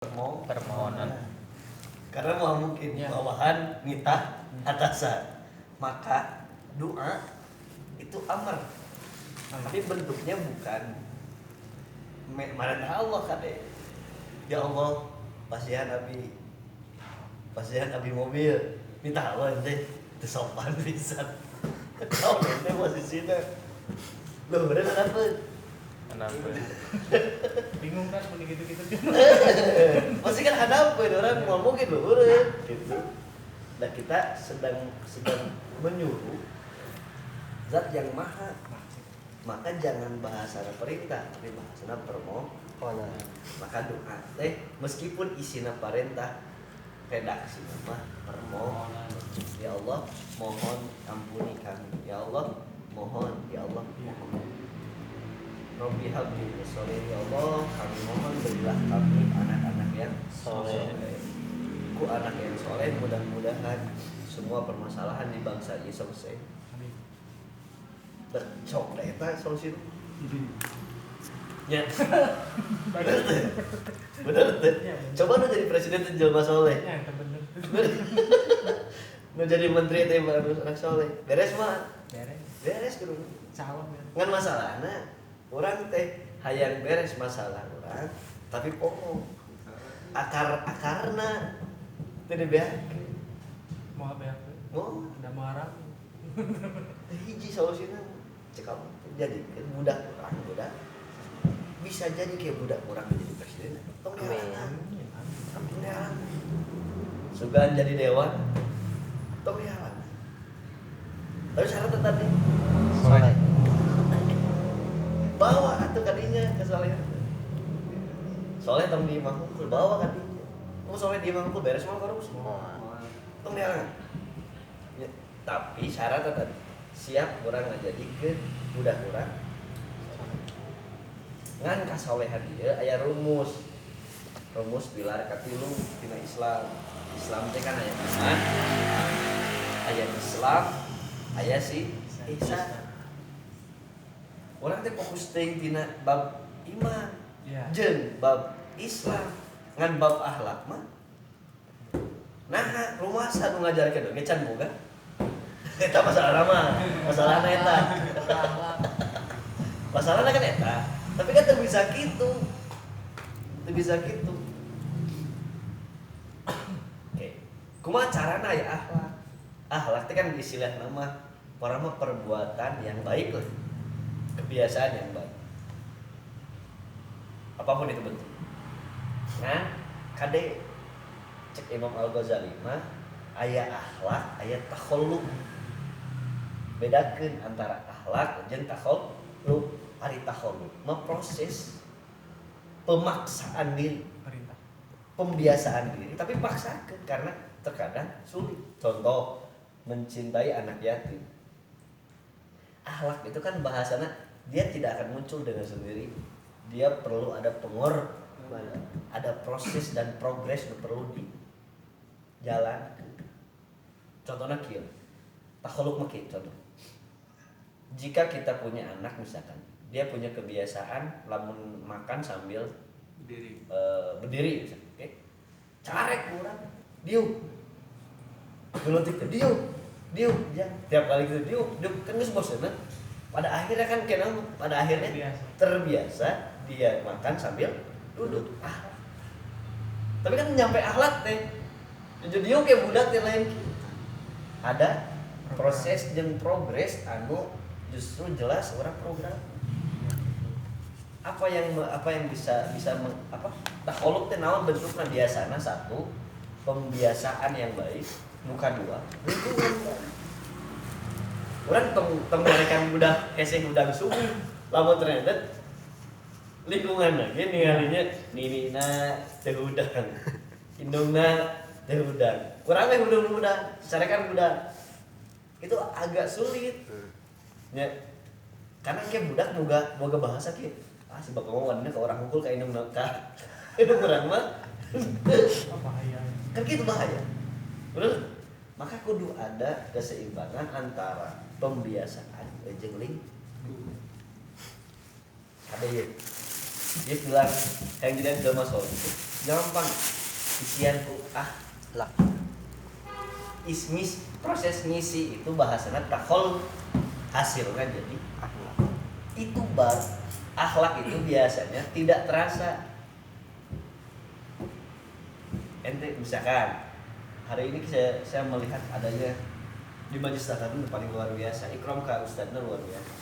permohonan. Karena mau mungkin bawahan nitah atasan, maka doa itu amar, tapi bentuknya bukan marah Allah kade. Ya Allah, pasihan abi mobil, minta Allah ente itu sopan pisan. Kau ente posisinya, loh bener apa? Kenapa? Bingung kan mau gitu-gitu. Pasti kan ada apa orang ngomong gitu, gitu. Nah kita sedang menyuruh zat yang maha, maka jangan bahasa perintah, tapi bahasa permohonan. Maka doa teh meskipun isinya perintah, redaksi mah permohonan. Ya Allah, mohon ampuni kami. Ya Allah, mohon. Ya Allah, mohon. Rabbi habli sholih, ya Allah kami mohon berilah kami anak-anak yang soleh. Ku anak yang soleh, mudah-mudahan semua permasalahan di bangsa ini selesai. Bercok dah eta solusi itu. Ya. Bener tuh. Coba lu jadi presiden tuh jelma soleh. Ya, bener. Lu jadi menteri teh baru anak soleh. Beres mah. Beres kudu. Calon ya. Ngan masalahna orang teh hayang beres masalah orang, tapi pokok akarna teu dibeake. Mau apa ya? Mau Udah marah. hiji solusina cekap jadi budak orang budak bisa jadi kayak budak orang jadi presiden. Tong dihalangan. Tong dihalangan. Sugan jadi dewan. Tong dihalangan. Tapi syarat tadi Soleh. bawa atuh kadinya kesolehan. Soleh tong di imah hungkul bawa kadinya. Mau soleh di imah hungkul beres mah korupsi. Tong dihalangan. Ya, tapi syarat tadi siap orang ngajadikeun budak urang. Ngan kasolehan ieu aya rumus. Rumus pilar katilu dina Islam. Islam teh kan aya iman, aya Islam, aya si ihsan. Orang teh fokus teh tina bab iman, jeung bab Islam, ngan bab akhlak mah. Nah, rumasan nu ngajarkeun oge can boga. Eta masalah mah, masalahna eta. Masalahna kan eta, tapi kan teu bisa kitu. Teu bisa kitu. Oke. Kumaha carana ya akhlak? Akhlak teh kan istilah nama mah perbuatan yang baik lah. Kebiasaan yang baik, apapun itu bentuk. Nah, kade cek Imam Al-Ghazali mah aya akhlak, aya takhalluk. Bedakeun antara akhlak jeung takhalluk. Ari takhalluk mah proses pemaksaan diri, Perintah. pembiasaan diri, tapi paksakeun karena terkadang sulit. Contoh, mencintai anak yatim. Akhlak itu kan bahasana dia tidak akan muncul dengan sendiri. Dia perlu ada pengorbanan, ada proses dan progres yang perlu dijalankan. Contohnya kieu. Takhaluk mah kieu contoh. Jika kita punya anak misalkan, dia punya kebiasaan lamun makan sambil berdiri misalkan, oke. Carek urang, diuk. Gelutik teh diuk. Ya, tiap kali gitu diuk kan geus bosan. Pada akhirnya kan pada akhirnya terbiasa dia makan sambil duduk. Tapi kan nyampe akhlak teh. Jadi diuk kayak budak teh lain. Ada proses jeung progres anu justru jelas orang program. Apa yang bisa takhaluk teh naon bentukna biasana satu, pembiasaan yang baik. Muka dua, lingkungan baik. Orang tong mereka budak hese udang subuh, lamun ternyata lingkungan lagi ningalinya ninina teh udang, indungna teh udang. Kurang mah udang, secara kan budak itu agak sulit. Ya, karena kayak budak boga bahasa kayak si bapak mau wanita ke orang hukul kayak indung ka, indung kurang mah. Bahaya. Kan gitu bahaya. Bener? Maka kudu ada keseimbangan antara pembiasaan jeung lingkungan. Ada ya. Dia bilang yang jadi jelma soleh. gampang isianku lah ismis proses ngisi itu bahasanya takol hasilnya jadi akhlak itu akhlak itu biasanya tidak terasa. Ente misalkan hari ini saya melihat adanya di majelis taklim paling luar biasa ikram ke ustadznya luar biasa,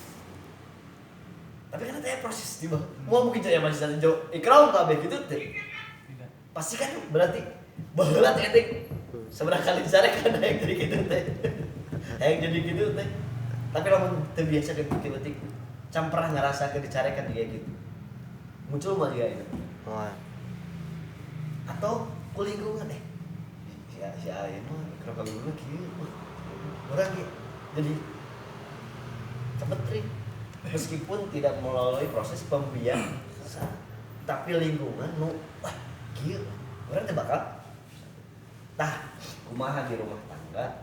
tapi kan ada proses tiba mau mungkin jadi majelis taklim jauh ikram kabeh gitu teh Tidak. pasti kan berarti baheula teh ente seberapa kali disarekan yang jadi gitu teh yang jadi gitu teh, tapi lamun teu biasa ketik-ketik can pernah ngerasa dicarekan dia gitu muncul mah dia itu oh, atau kulingkungan si Ayen mah kenapa dulu kieu orang jadi kepetri meskipun tidak melalui proses pembiasan tapi lingkungan nu wah kieu orang teh bakal tah kumaha di rumah tangga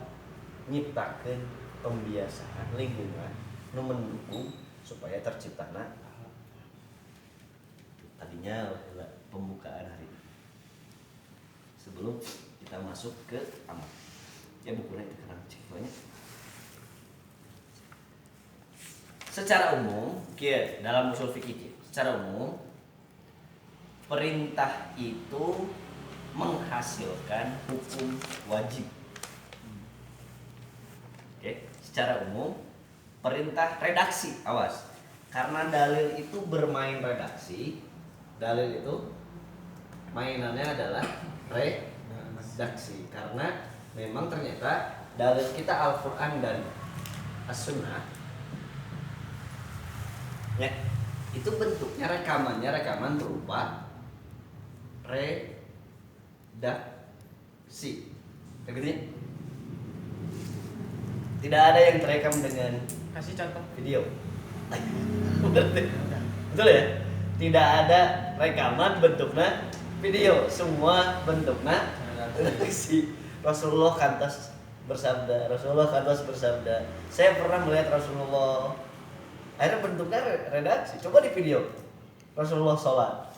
nyiptakeun pembiasaan lingkungan nu mendukung supaya terciptana tadinya pembukaan hari ini sebelum kita masuk ke amal ya bukunya itu kenang cek banyak secara umum dalam usul fikih secara umum perintah itu menghasilkan hukum wajib. Oke, secara umum perintah redaksi awas karena dalil itu bermain redaksi, dalil itu mainannya adalah redaksi karena memang ternyata dalil kita Al-Quran dan As-Sunnah ya, itu bentuknya rekaman berupa redaksi begitu ya? Tidak ada yang terekam dengan Kasih contoh. video betul ya, tidak ada rekaman bentuknya video, semua bentuknya redaksi. Rasulullah kantos bersabda, saya pernah melihat Rasulullah, akhirnya bentuknya redaksi. Coba di video Rasulullah sholat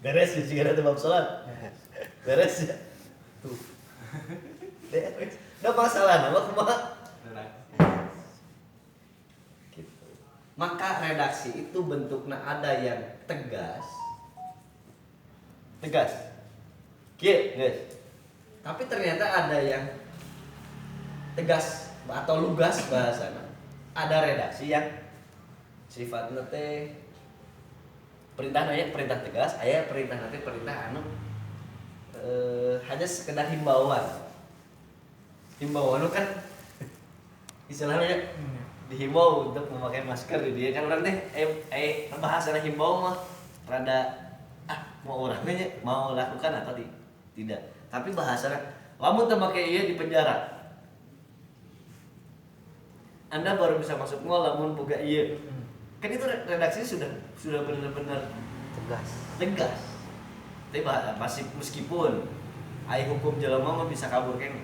beres ya, jika ada bab sholat beres ya tuh beres, nggak masalah nama kumaha gitu. Maka redaksi itu bentuknya ada yang tegas guys, tapi ternyata ada yang tegas atau lugas bahasana. Ada redaksi yang sifatnya teh perintah tegas, aya perintah anu hanya sekedar himbauan kan istilahnya dihimbau untuk memakai masker di dia kan orang teh bahasana himbau mah rada mau orangnya mau lakukan atau tidak, tapi bahasanya lamun teu make ieu di penjara Anda baru bisa masuk mall lamun boga ieu kan itu redaksinya sudah benar-benar tegas tapi masih meskipun aya hukum jelema mah bisa kabur kene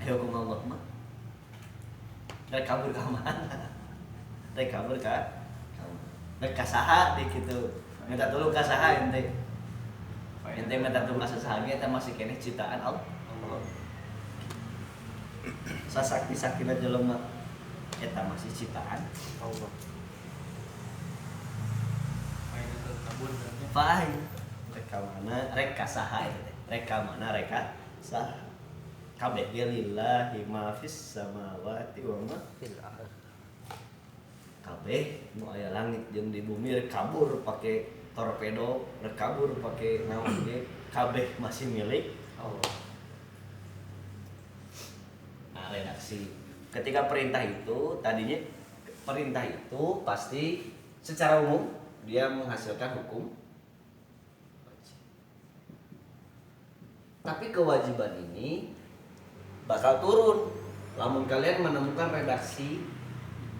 aya hukum Allah mah rek kabur ka mana rek kabur ka rek ka saha di kitu minta tolong ka saha ente minta tolong ka saha ge eta masih keneh ciptaan Allah sasakti-saktina jelema eta masih ciptaan Allah. Fahim reka mana reka saha eta teh reka mana reka saha kabeh ge lillahi ma fis samawati wa ma fil ardh kabeh nu aya langit jeung di bumi rek kabur pake torpedo rek kabur pake naon ge kabeh masih milik Allah. Nah, redaksi ketika perintah itu tadinya perintah itu pasti secara umum dia menghasilkan hukum wajib. Tapi kewajiban ini bakal turun lamun kalian menemukan redaksi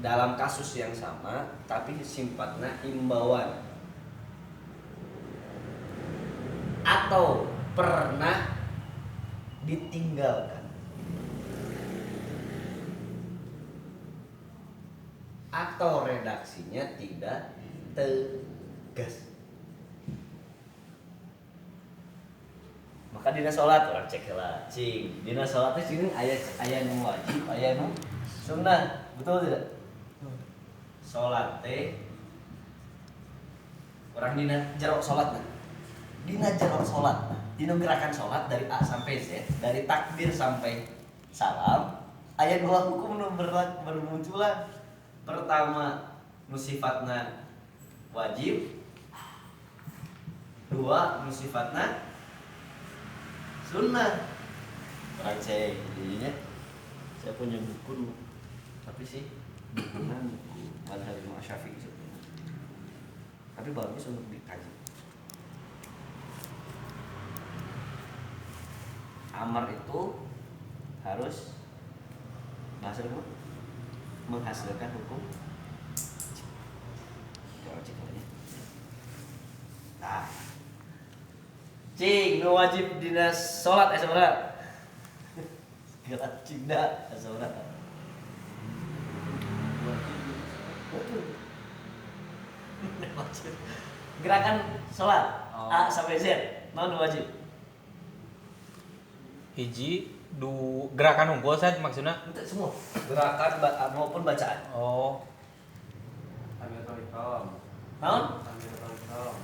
dalam kasus yang sama tapi sifatnya himbauan atau pernah ditinggalkan atau redaksinya tidak tegas. maka dina sholat orang cek lah cing dina sholat teh cing aya nu wajib aya nu sunnah betul tidak sholat teh orang dina jero sholat nah dina jero sholat dina gerakan sholat dari A sampai Z dari takbir sampai salam aya dua hukum nu bermunculan pertama nu sifatna wajib dua nu sifatna sunnah orang cek jadinya saya punya buku tapi sih bukunya buku Madhab Imam Syafi'i sebenarnya tapi bagus untuk dikaji amar itu harus menghasilkan hukum nah cing nu wajib dina salat saudara gerak cing da saudara gerakan salat A sampai Z naon wajib hiji gerakan unggul saya maksudnya untuk semua gerakan maupun bacaan oh Takbiratul ihram. naon Takbiratul ihram.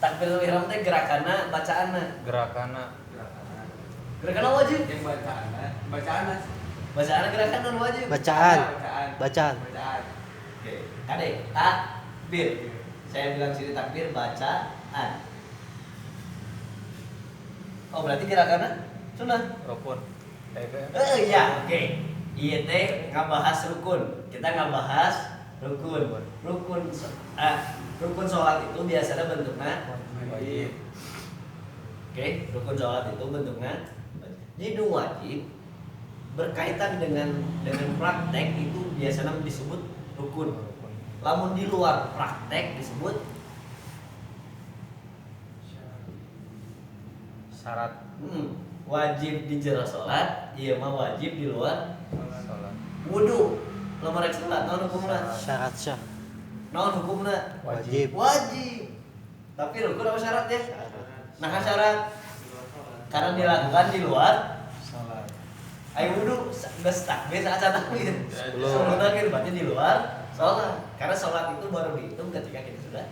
takbiratul ihram teh gerakanna bacaanna gerakanna gerakanna wajib Yang bacaan bacaanna gerakan non wajib Bacaan. Bacaan. oke kade takbir saya bilang sini takbir bacaan oh berarti gerakanna sunnah rukun iya oke iya teh ngabahas rukun kita ngabahas rukun rukun sholat itu biasanya bentuknya wajib oke rukun sholat itu bentuknya jadi wajib berkaitan dengan praktek itu biasanya disebut rukun lamun di luar praktek disebut syarat wajib di jero sholat iya mah wajib di luar sholat wudu lamun rek sholat naon hukumna Syarat syah. naon hukumna Wajib. wajib tapi rukun apa syaratnya nah syarat karena dilakukan di luar sholat ayo wudu geus takbir saat takbir Sebelum. sebelum takbir berarti di luar sholat karena sholat itu baru dihitung ketika kita sudah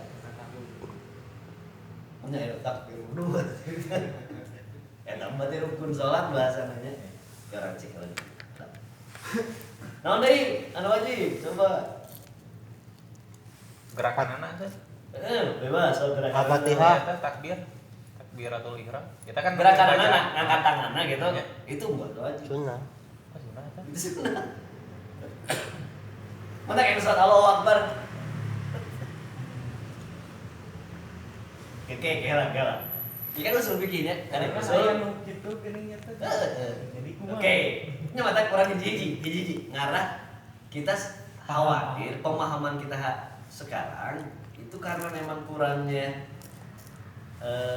punya takbir wudu berarti rukun sholat bahasanya jarang cek lagi naon deui anu wajib coba gerakan anak sih bebas soal gerakan Al-Fatihah. Eta takbiratul ihram kita kan gerakan baca. anak ngangkat tangannya gitu Ya. itu enggak wajib Sunnah. Apa sunnah eta? itu sunnah mana kayak surat Allahu Akbar kela iya kan usul bikinnya kan Karena usul saya nu kitu geuning nya teh. Jadi kumaha? oke nyamata kurang hiji ngarah kita khawatir pemahaman kita sekarang itu karena memang kurangnya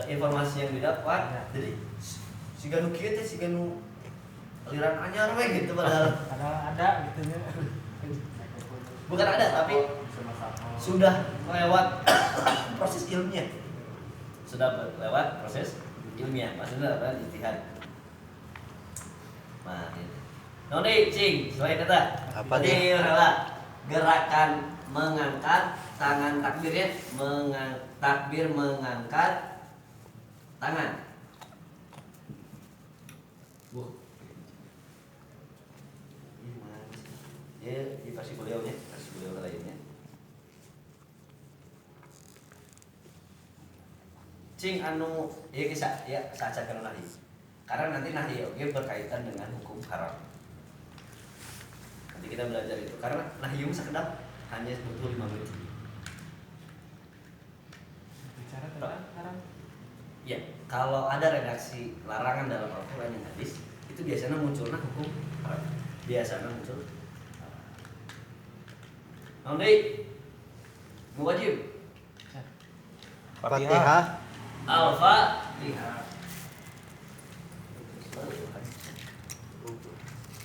informasi yang didapat jadi si ganu kieu teh si ganu aliran anyar we gitu padahal Ada gitu nya. bukan ada tapi sudah lewat proses ilmiah maksudnya apa ijtihad nah itu noni cing selain itu Apa berarti rela gerakan mengangkat tangan takbirnya takbir mengangkat tangan ya di versi beliaunya versi beliau lainnya cing anu ya kisah ya saja karena nahi karena nanti nahi oke berkaitan dengan hukum haram nanti kita belajar itu karena nahi sekedap hanya butuh 5 menit Bicara tentang haram. ya kalau ada redaksi larangan dalam Al-Quran yang hadis itu biasanya munculnya hukum haram biasanya muncul nanti wajib Fatihah. Al-Fatihah.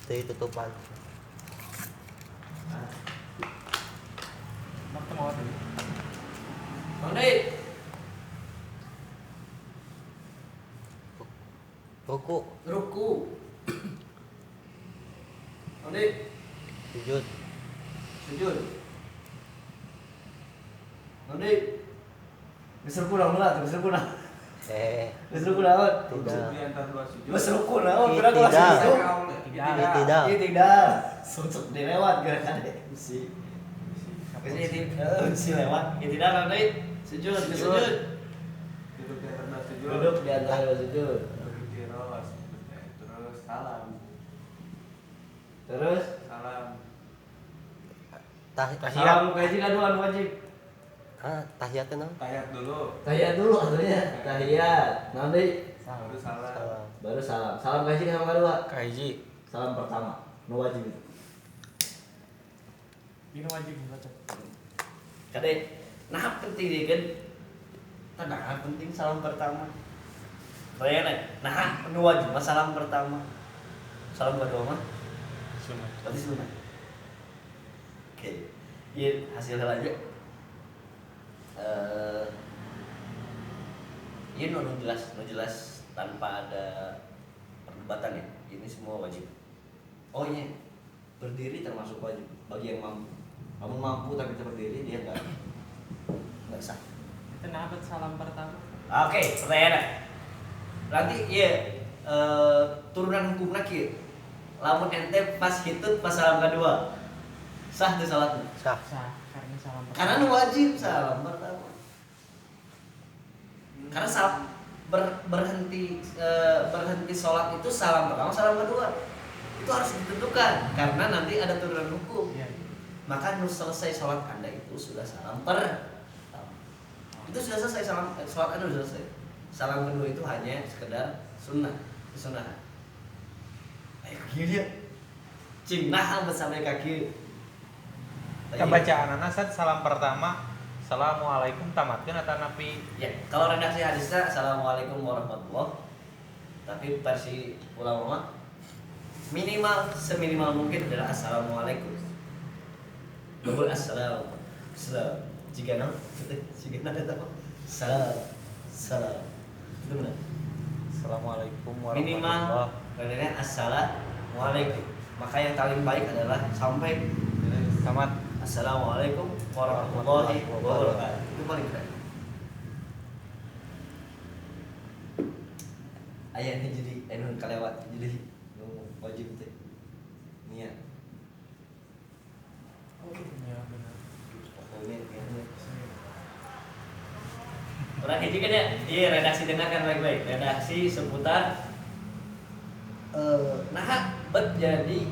Itu tutupan. Mak teu mau deui. Bang Dei. Ruku. Ruku. Nanti Sujud. sujud. Nanti geus ruku naon lah, geus ruku naon. Geus ruku naon? Tidak. Di antara dua sujud. Geus ruku naon? Tidak. Gerak ulah sujud. Tidak. Iya tidak. Sujud dilewat gerakan si. Geus si lewat. Iya tidak nanti sujud, geus sujud. Duduk di antara dua sujud. Duduk di antara dua sujud. Duduk di ros. Terus salam. Terus Salam. Tahiyat. salam kaji kaduan wajib. Tahiyat kan? Tahiyat dulu. Tahiyat dulu atunya. Tahiyat. Nanti Baru salam. Salam. baru salam. Salam kaji sama kedua. Kahiji. Salam pertama. Nu wajib itu. Ini wajib baca. Kade, nah penting deh kan? Nah penting salam pertama. Bayangin, nah nu wajib mah salam pertama. Salam kedua mah Sunat. berarti sunat. Oke, iya hasilnya aja. Ini nu jelas tanpa ada perdebatan ya. Ini semua wajib. Oh iya, berdiri termasuk wajib bagi yang mampu. Kamu mampu tapi tidak berdiri dia nggak sah. Itu nabat salam pertama. Oke, pertanyaan. Berarti iya turunan hukumnya kieu. Lamun ente pas hitut pas salam kedua. Sah tuh salatnya. Sah. Sah karena salam pertama. Karena nu wajib salam pertama. Karena salam berhenti sholat itu salam pertama, salam kedua. Itu harus ditentukan karena nanti ada turunan hukum. Iya. Maka nu selesai sholat Anda itu sudah salam pertama. Itu sudah selesai sholat Anda sudah selesai. Salam kedua itu hanya sekedar sunnah, kesunahan. Ayo kaki dia. Cing nah sampai kaki. Bacaan anak salam pertama. Assalamualaikum tamatkeun atau napi? Ya, kalau redaksi hadisnya assalamualaikum warahmatullah. Tapi versi ulama minimal seminimal mungkin adalah assalamualaikum. Double assalam. Assalam. Jika no, jika ada apa? Salam. Itu benar. Assalamualaikum Minimal warahmatullahi kadangnya assalamualaikum. Maka yang paling baik adalah sampai tamat. assalamualaikum warahmatullahi wabarakatuh. Itu paling keren. Ayahnya jadi enun kalewat jadi wajib teh. Niat. Iya benar. Pokoknya niatnya. Orang hiji kan ya, iya redaksi dengarkan baik-baik. Redaksi seputar nah bet jadi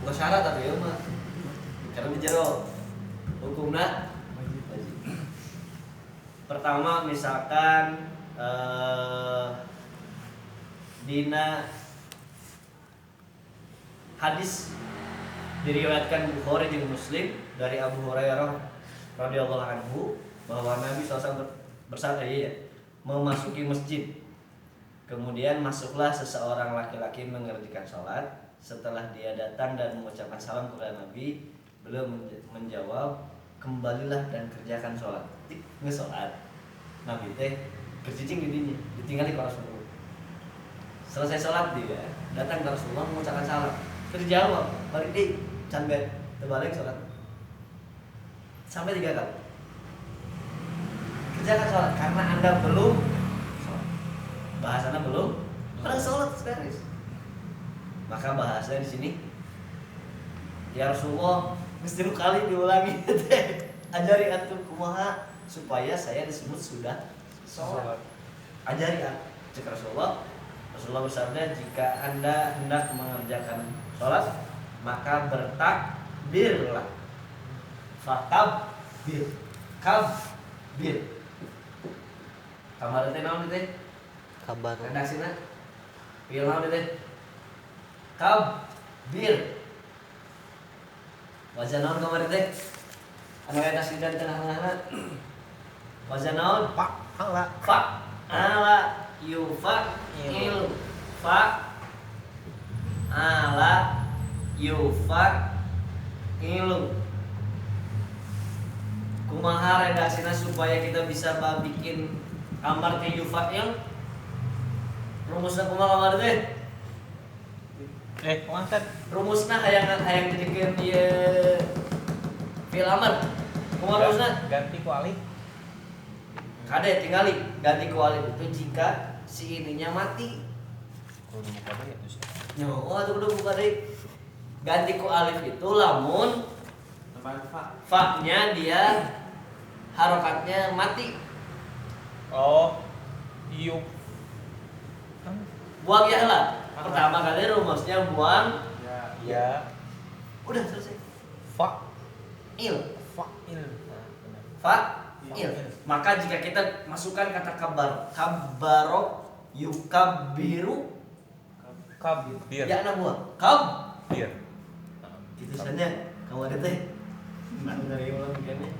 bukan syarat tapi ya mah karena di jero hukumna wajib. Pertama misalkan dina hadis diriwayatkan Bukhari dan Muslim dari Abu Hurairah radhiyallahu anhu bahwa Nabi SAW bersabda ya, memasuki masjid. Kemudian masuklah seseorang laki-laki mengerjakan sholat. Setelah dia datang dan mengucapkan salam kepada Nabi, beliau menjawab, kembalilah dan kerjakan sholat. Nggak sholat. Nabi teh bercicing didinya, ditinggali ke Rasulullah. Selesai sholat dia datang ke Rasulullah mengucapkan salam. Terjawab, balik deh, canbet, terbalik sholat. Sampai 3 kali. Kerjakan sholat karena Anda belum sholat. Bahasanya belum pernah sholat sekarang. Maka bahasanya di sini ya Rasulullah mesti kali diulangi ajari antum kumaha supaya saya disebut sudah sholat. Ajari cek Rasulullah. Rasulullah bersabda, jika Anda hendak mengerjakan sholat maka bertakbirlah. Fakabir, kabir. Kamar teh naon teh? Kabar. Redaksina. Pieu naon teh? Kabir. Wazan naon kamar teh? Anu redaksi dan tengah-tengahna. Wazan naon? Pak, hala. Fa ala yufa il fa ala yufa ilu. Kumaha redaksina supaya kita bisa bikin amar teh yufa'il rumusna kumaha kamar teh Kumaha rumusna hayang jadikeun ieu fi'il amr kumaha rumusna ganti ku alif. kade tingali ganti ku alif itu jika si ininya mati Kudu buka deui atuh. oh atuh kudu buka deui ganti ku alif itu lamun Tambahan fa. fa-nya dia harokatnya mati Oh. Yuk. Kan buang ya lah pertama kali rumusnya buang Ya. ya udah selesai fa il fa'il. Nah, benar. fa'il maka jika kita masukkan kata kabaro yukabiru Kabir. ya na buang Bir. gitu saja kamu ada teh mana dari ulang begini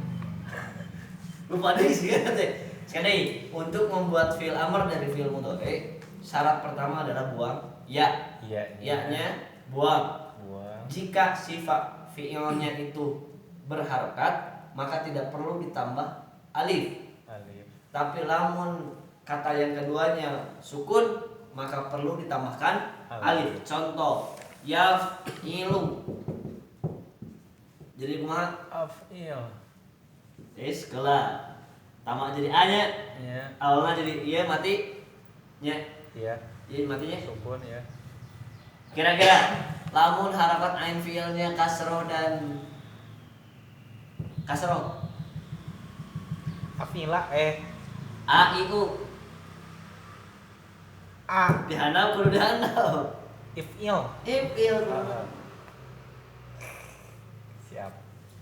lupa deh sih ya teh sekali untuk membuat fi'il amr dari fi'il mudhari syarat pertama adalah buang ya Iya. nya buang Buang. jika sifat fi'ilnya itu berharokat maka tidak perlu ditambah alif Alif. tapi lamun kata yang keduanya sukun maka perlu ditambahkan alif. Contoh yaf'ilu. Jadi kumaha? Af'il. Tes kelar. Tamak jadi a nya. Ya. Awalna jadi iya mati nya. Iya. Jadi matinya. Sukun ya. Kira-kira lamun harakat ain fi'ilnya kasroh dan kasroh Afila a i u A dihanap kudu dihanap. if'il. If'il kudu. Siap.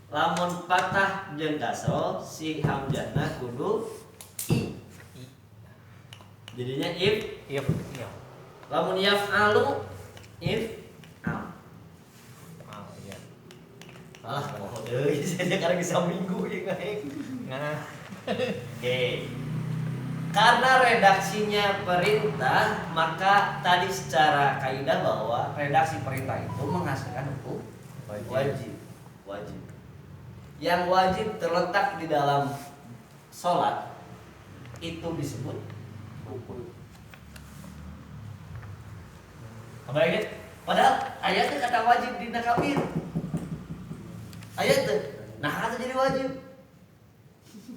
Lamun patah jeung kasroh si hamzahna kudu i. I. Jadinya If'il. lamun yaf'alu al. Ah iya. Alah poho deui saya karena bisa minggu ieu ngaeng. Nah, Oke. Karena redaksinya perintah, maka tadi secara kaidah bahwa redaksi perintah itu menghasilkan hukum wajib. Yang wajib terletak di dalam sholat itu disebut rukun. Apa ya? Padahal ayatnya kata wajib di nakabir. Ayatnya, nah kata jadi wajib.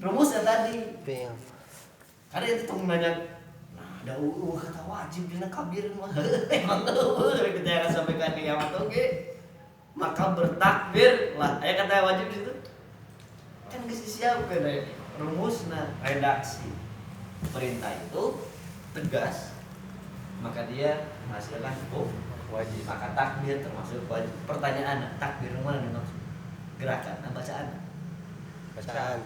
Rumusnya tadi. Fi'il. Karena itu tuh nanya, nah ada kata wajib di nakabir mah. Emang kita akan sampaikan kiamat oke. Maka bertakbir lah. Ayat kata wajib di situ. Kan geus disiapkeun rumusna redaksi. Perintah itu tegas, maka dia menghasilkan hukum wajib. maka takbir termasuk wajib. Pertanyaan, takbir mana nih maksud? Gerakan, bacaan. Bacaan.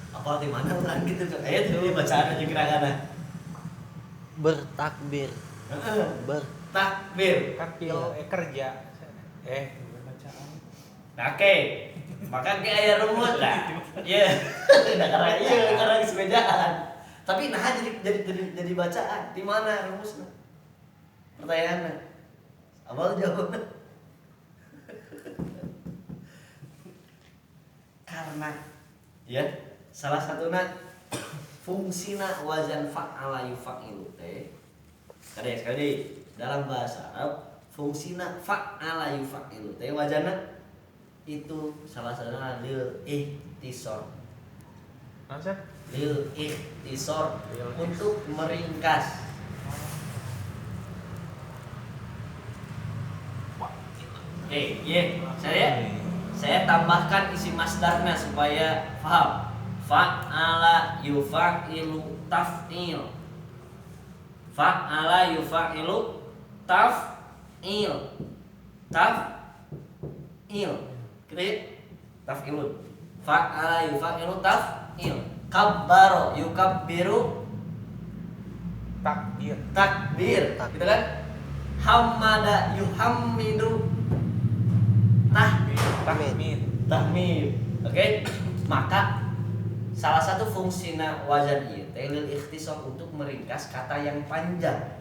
Apa di mana orang gitu kan? Itu bacaan aja gerakan. Bertakbir. Ber. Takbir. Kan pil kerja. Bacaan. Oke. Maka ke aya rumus lah. Iya. Karena sepedaan. Tapi nah jadi bacaan. Di mana rumusnya? Pertanyaannya. Apa jawabnya? Karena ya salah satunya fungsina wazan fa'ala yufa'ilu teh. Sekali dalam bahasa Arab fungsina fa'ala yufa'ilu teh wazana itu salah satunya lil ihtisor. Masa? Lil ihtisor Lil untuk meringkas. Saya tambahkan isi masdarnya supaya paham. Fa'ala yufa'ilu taf'il. Fa'ala yufa'ilu taf'il. Taf'il. Kira taf'ilun. Fa'ala yufa'ilu taf'il. Kabbaro yukabbiru Takbir. takbir. Gitu kan? Hamada yuhammidu Tahmid. tahmid. Oke? Maka salah satu fungsina wazan ieu teh lil ikhtisar untuk meringkas kata yang panjang.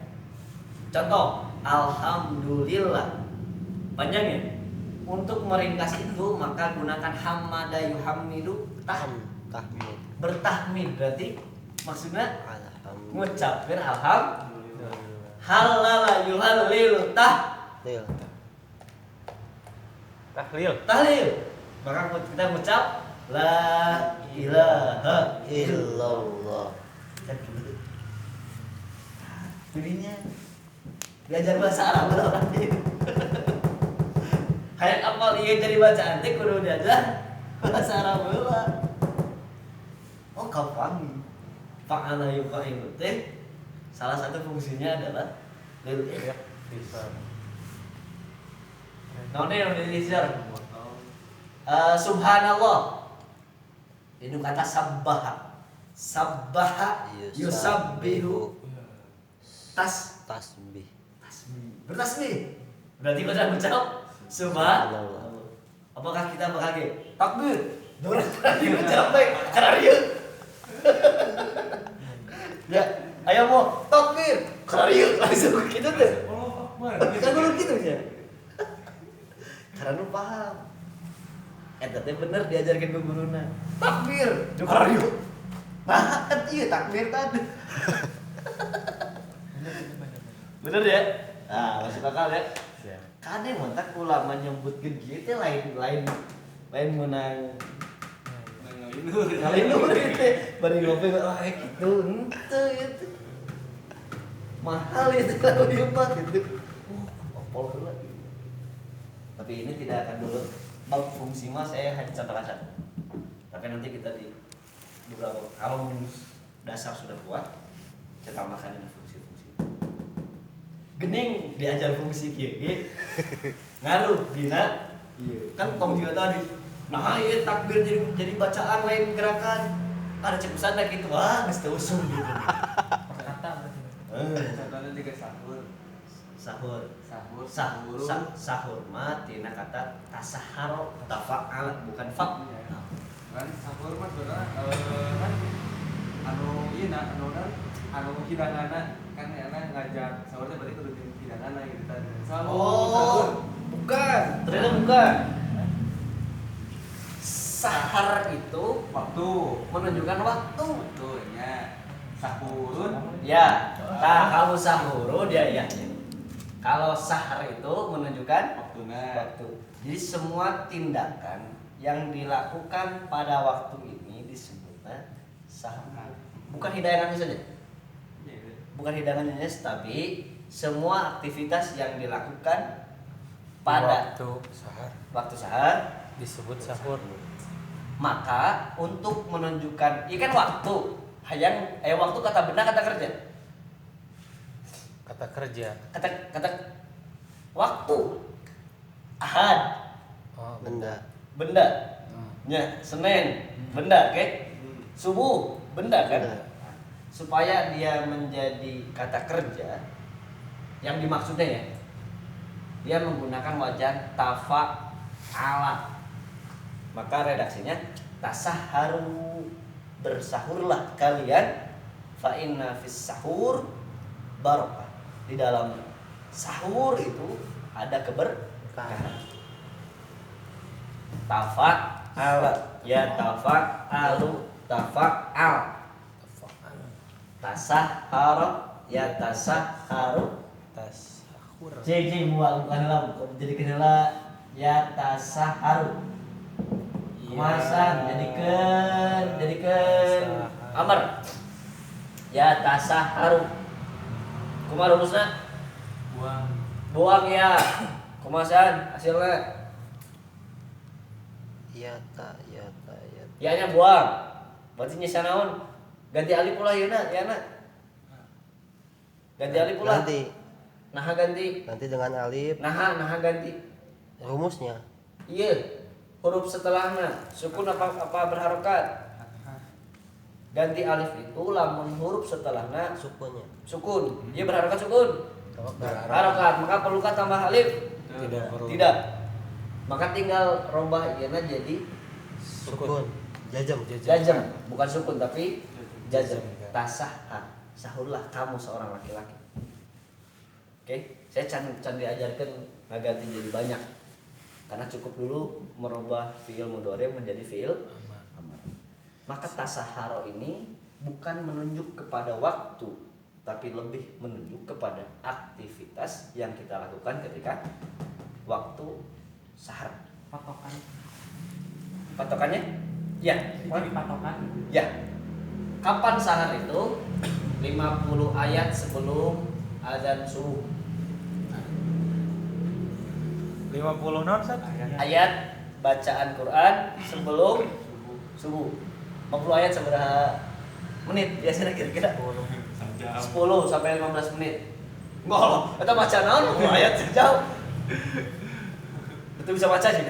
Contoh, alhamdulillah. Panjang ya? Untuk meringkas itu maka gunakan hamada yuhammidu Tahmid. bertahmid berarti Maksudnya Alhamdulillah. ngucapkeun alhamdulillah. Halala yuhallilu Lil. Tahlil. tahlil. Maka kita mengucap la ilaha Illallah. Jadinya belajar bahasa Arab orang itu. Hayang apal ieu jadi bacaan teh kudu diajar bahasa Arab heula. Oh, kapan? Fa'ala yufa'ilu teh salah satu fungsinya adalah lil Ya, bisa. Naon yang dilisir? Subhanallah. Itu kata sabbaha. Sabbaha yusabbihu Tasbih. tasbih. Bertasbih. Berarti kita ucap subhanallah. Apakah kita bakal takbir? Dorang tadi ucap baik karena dia. Ya, ayo mau takbir. Karena dia langsung gitu tuh. Oh, Akbar. Kan dulu gitu ya. Karena lu paham. Eta teh bener diajarkeun ku guruna. Takbir. Karena dia. Nah, ieu takbir tadi. Bener ya? Nah, masuk akal ya. Kade montak ulama nyebutkeun kieu teh lain menang ngalinur teh bari ngopi kitu henteu itu. Mahal itu kalau diubah gitu. Opol heula. Tapi ini tidak akan dulu bab fungsi mah saya hanya contohkan satu. Tapi nanti kita di beberapa kalau dasar sudah kuat kita tambahkan dengan fungsi-fungsi. Gening diajar fungsi kieu ge ngaruh dina ieu kan tong juga tadi nah ieu takbir jadi bacaan lain gerakan ada cekusana gitu geus teu usum gitu Kata berarti. Contohnya juga sahur. sahur Sahur. sahur mah tina kata tasaharo tafa'al bukan fa Iya. Kan sahur mah sebenarnya kan ieu na anu hidanganna kan enak ngajak sahur teh berarti kudu hidanganna gitu tadi. Sahur. oh bukan ternyata bukan sahar itu Waktu. menunjukkan waktu Waktunya. Sahurun. ya nah kalau sahuru dia ya kalau sahar itu menunjukkan Waktuna. waktu. Jadi semua tindakan yang dilakukan pada waktu ini disebutnya sahar. Bukan hidangannya saja. Iya. Bukan hidangannya saja, tapi semua aktivitas yang dilakukan pada waktu sahar Disebut sahur. maka untuk menunjukkan ini kan waktu waktu kata benda kata kerja Kata kerja. kata waktu ahad Oh, Benda. benda ya Senin benda subuh benda kan Benda. supaya dia menjadi kata kerja yang dimaksudnya ya dia menggunakan wajan tafa'ala maka redaksinya tasahharu bersahurlah kalian fa inna fis sahur barokah di dalam sahur itu ada keberkahan tafa'ala ya tafa'alu tafa'al tasahhara ya tasahharu Tasahur. Cing mual bukan lah jadi kenala ya tasahharu kemasan jadikan amar ya tasahharu kumaha rumusna buang ya kemasan hasilnya Yata. ya nya buang berarti nyisa naon ganti alif pula yeuna ya na ganti alif pula Ganti. naha ganti Nanti dengan alif. naha ganti Rumusnya. iya huruf setelahnya sukun apa berharokat ganti alif itu lamun huruf setelahnya Sukunya. sukun dia berharokat sukun harokat maka perlukah tambah alif Tidak perlu. tidak maka tinggal rombah iana jadi Sukun. Jajam. jajam bukan sukun tapi jajam tasahha sahurlah kamu seorang laki-laki oke saya can diajarkan ngaganti jadi banyak karena cukup dulu merubah fiil mudhari menjadi fiil amar maka tasahharo ini bukan menunjuk kepada waktu, tapi lebih menunjuk kepada aktivitas yang kita lakukan ketika waktu sahar. Patokan. Patokannya? Ya. Jadi patokan. Ya. Kapan sahar itu? 50 ayat sebelum azan subuh. 50 naon Sat? Ayat bacaan Quran sebelum subuh. 50 ayat seberapa menit biasanya kira-kira? 10 sampai 15 menit. Enggak lah, kita baca naon 50 ayat sejauh. Itu bisa baca sih.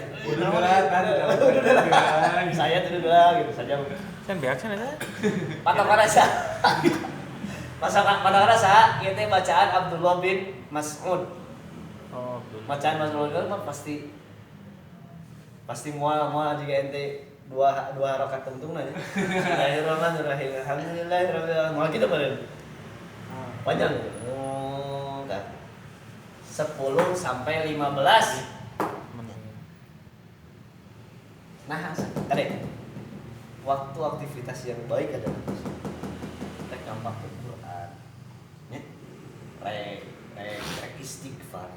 Saya tidur dulu gitu saja. Kan biasa aja. Patokan rasa. Patokan rasa ieu teh bacaan Abdullah bin Mas'ud. Oh, betul. Bacaan Mas'ud mah pasti mual jika ente dua rakaat tungtung aja. Bismillahirrahmanirrahim. Alhamdulillahirabbil alamin. Mual kita beureun. Panjang. Oh, enggak. 10 sampai 15. Nah, kadek. Waktu aktivitas yang baik adalah rek ngampah Quran. Nya. Rek istighfar.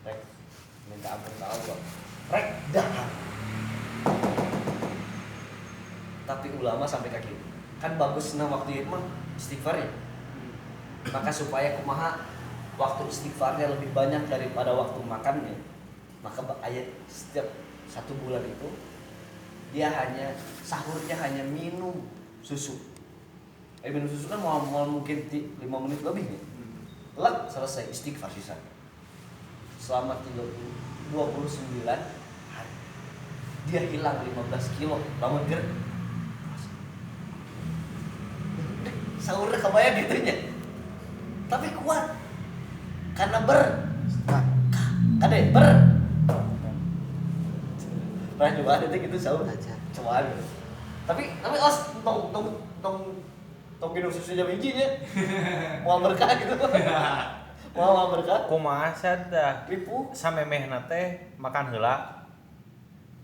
Rek minta ampun ke Allah. Rek dahar. Tapi ulama sampai kaki. Kan bagus waktu itu mah istighfar ya. Maka supaya kumaha waktu istighfarnya lebih banyak daripada waktu makannya, maka ayat setiap 1 bulan itu dia hanya sahurnya hanya minum susu. Minum susu kan mau mungkin 5 menit lebih nih. Lek selesai istighfar sisa. Selama 29 hari. Dia hilang 15 kilo. Lamun ger. Sahurnya kebayang gitunya. Tapi kuat. Karena pernah coba ada gitu sahur coba gitu. Tapi tong minum susu jam hijinya mau berkah gitu. mau berkah Kumaha Sat dah? ribu Samemehna teh makan heula.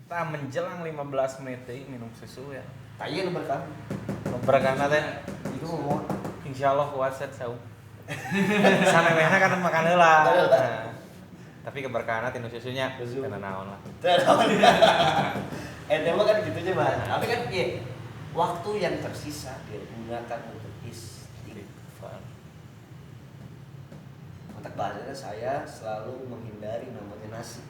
Tah menjelang 15 menit teh minum susu ya. tayeun berkah Berkana teh itu mau insyaallah kuat Sat saum. Samemehna kan makan heula. Nah, tapi keberkahan tinu susunya kana naon lah. Mah kan gitu aja mah. Tapi kan iya, waktu yang tersisa dia gunakan untuk istighfar. Untuk bahasanya saya selalu menghindari namanya nasi.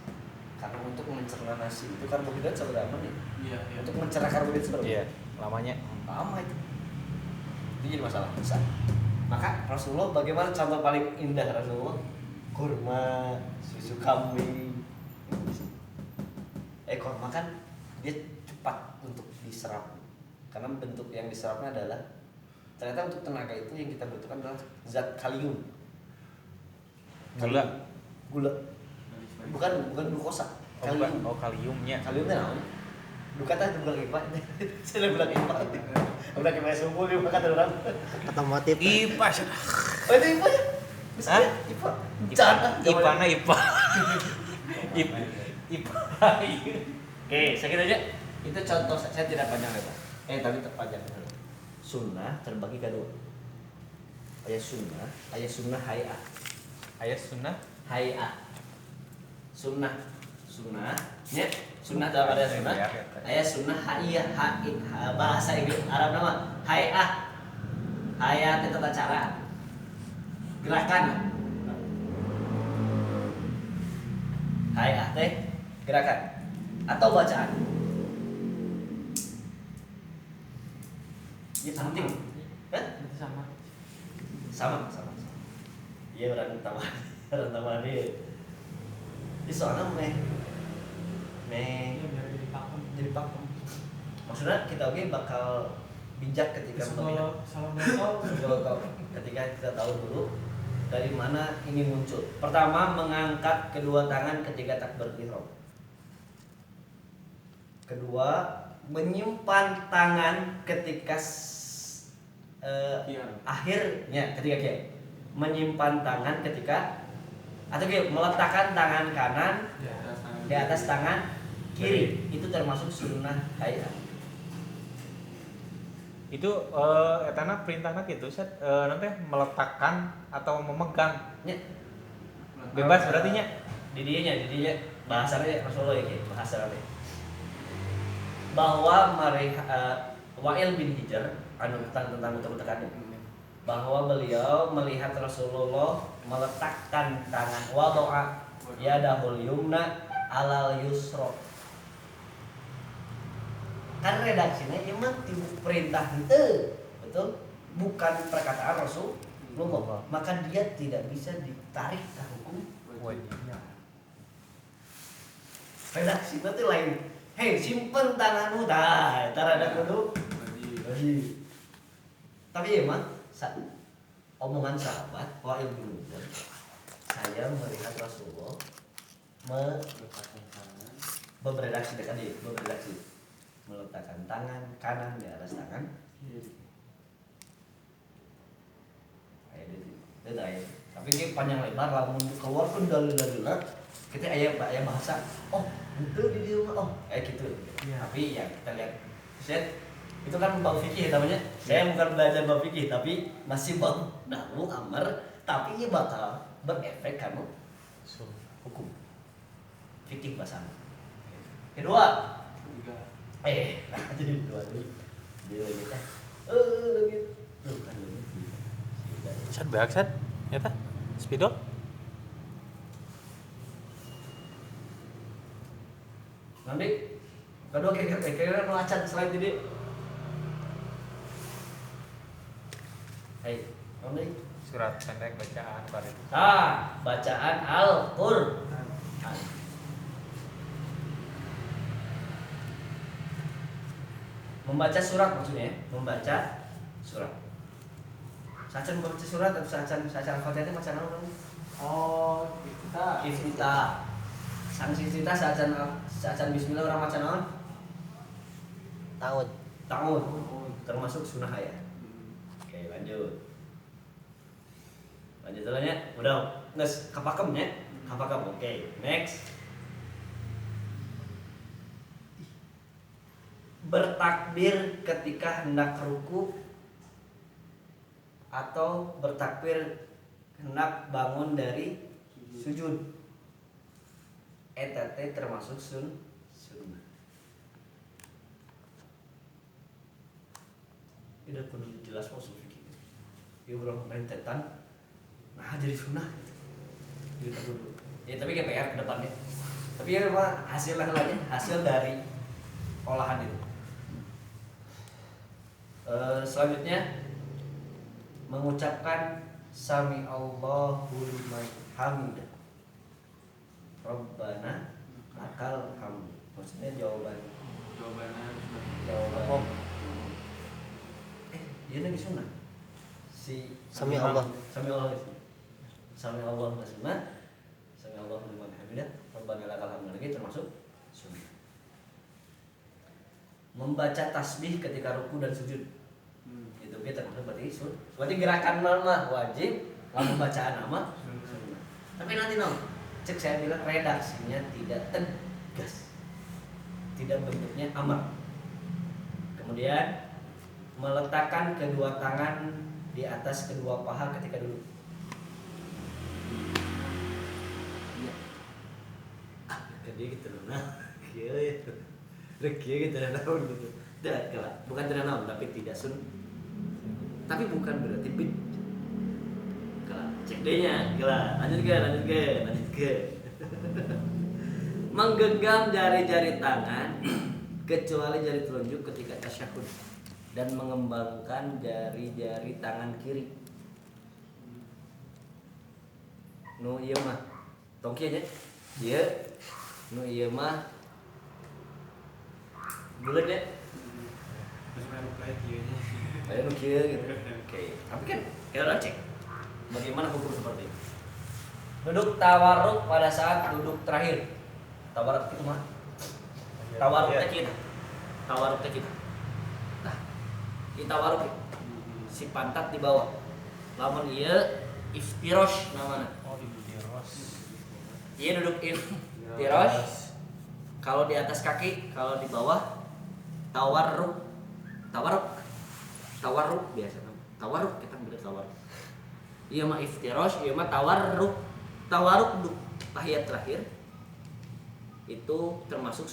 Karena untuk mencerna nasi itu karbohidrat seberapa nih? Iya. Untuk mencerna karbohidrat seberapa? Iya, lamanya. Lama itu. Itu jadi masalah besar. Maka Rasulullah bagaimana contoh paling indah Rasulullah? Kurma, susu kambing. Kurma kan dia cepat untuk diserap. Karena bentuk yang diserapnya adalah ternyata untuk tenaga itu yang kita butuhkan adalah zat kalium. Gula. Bukan glukosa. Kalium. Oh, kaliumnya. Kaliumnya naon? Dukata itu bulan IPA. Saya bulan IPA. Bulan IPA subuh dia makan orang. Otomotif. IPA. Oh itu IPA ya? Bisa Hah? ya? IPA. Cana. IPA-na IPA. IPA. Oke, sakit aja. Itu contoh saya tidak panjang lebar. Tapi terpanjang. Sunnah terbagi ke dua. Ayat sunnah hayat. Ayat sunnah. Hayat. Sunnah. Ya, sunnah dalam ada sunnah. Ayat sunnah hayat. Bahasa Inggris Arab nama hayat. Hayat itu tata cara. Gerakan. Hayat teh gerakan atau bacaan. Ya penting. Kan? Itu sama. Sama. Iya orang tambahan dia. Di soalnya Iya, biar jadi pakem. Maksudnya kita oke bakal bijak ketika memilih. Ketika kita tahu dulu dari mana ini muncul. Pertama, mengangkat kedua tangan ketika takbir ihram. Kedua, menyimpan tangan ketika akhirnya ketika menyimpan tangan ketika atau meletakkan tangan kanan di atas tangan kiri. Itu termasuk sunnah hayat. Itu etana perintahna gitu set nanti meletakkan atau memegang Nya, bebas berarti nya. di dinya bahasanya Rasulullah ya bahasanya bahwa Wa'il bin Hijr anu tentang utek-utekannya bahwa beliau melihat Rasulullah meletakkan tangan wada'a yadahul yumna alal yusra. Kan redaksinya emang tibu perintah itu betul bukan perkataan Rasulullah, maka dia tidak bisa ditarik ke hukum Wajibnya. redaksi itu lain. Hei, simpen tanganmu dah, entar ada kudu. Tapi emang omongan sahabat Wa'il bin Hujr, saya melihat Rasulullah beredaksi dekat dia, meletakkan tangan kanan di atas tangan kiri. Ayat. Tapi ini panjang lebar, lamun keluar pun dalil-dalilnya kita ayat bahasa. Oh, itu di dia oh, gitu. Ya. Tapi ya kita lihat set itu kan bab fikih namanya. Saya bukan belajar bab fikih tapi masih bab nahwu amar, tapi ini bakal berefek kamu hukum fikih bahasa. Kedua, jadi dua dulu. Dia kita lagi tuh kan ini. Set beak set eta spidol. Nanti kedua kira-kira mau acan selain ini. Hei, nanti Surat pendek bacaan baris. bacaan Al-Qur'an. Membaca surat maksudnya, membaca surat. Sacan membaca surat atau sacan Al-Fatihah itu macam apa? Oh, Iftitah. Sanksi iftitah sacan bismillah orang macam apa? Tahun. Termasuk sunnah ya. Oke, lanjut. Lanjut dulu nya. Udah, nges kapakem nya. Kapakem. Oke, next. Bertakbir ketika hendak ruku atau bertakbir hendak bangun dari sujud. Eta teh termasuk sunnah. Udah perlu jelas usul fikih. Ya bro, rentetan. Nah, jadi sunnah gitu. Dulu. Ya tapi kayak PR ke depannya. Tapi ya memang hasil dari olahan itu. Selanjutnya mengucapkan sami Allahu liman hamidah. Rabbana lakal hamd. Maksudnya jawaban. Dia lagi sunnah. Sami Allah. Sami Allah maksudnya. Sami Allah liman hamidah. Rabbana lakal hamd lagi termasuk sunnah. Membaca tasbih ketika ruku dan sujud. Itu kita termasuk berarti gerakan nama wajib, lalu bacaan nama sunnah. Tapi nanti cek saya bilang redaksinya tidak tegas, tidak bentuknya amar. Kemudian meletakkan kedua tangan di atas kedua paha ketika duduk. Jadi gitu loh, nah, gitu naon gitu. Bukan tidak naon tapi tidak tapi bukan berarti bid. Cek D-nya, lanjut ke. Menggenggam jari-jari tangan kecuali jari telunjuk ketika tasyahud dan mengembangkan jari-jari tangan kiri. Nu ieu mah tongki aja. Ieu nu ieu mah bulat ya. Terus main play kieunya. Ayo nu kieu gitu. Oke. Tapi kan kita cek bagaimana hukum seperti ini. Duduk tawarruk pada saat duduk terakhir. Tawarruk itu mah. Tawarruk teh kieu. Nah, di tawarruk si pantat di bawah. Lamun ieu iftirosh namanya. Oh, iftirosh. Ieu duduk iftirosh. Kalau di atas kaki, kalau di bawah tawarruk. tawarruk biasa tawarruk kita bilang tawarruk ieu mah iftirosh ieu mah tawarruk duduk tahiyat terakhir itu termasuk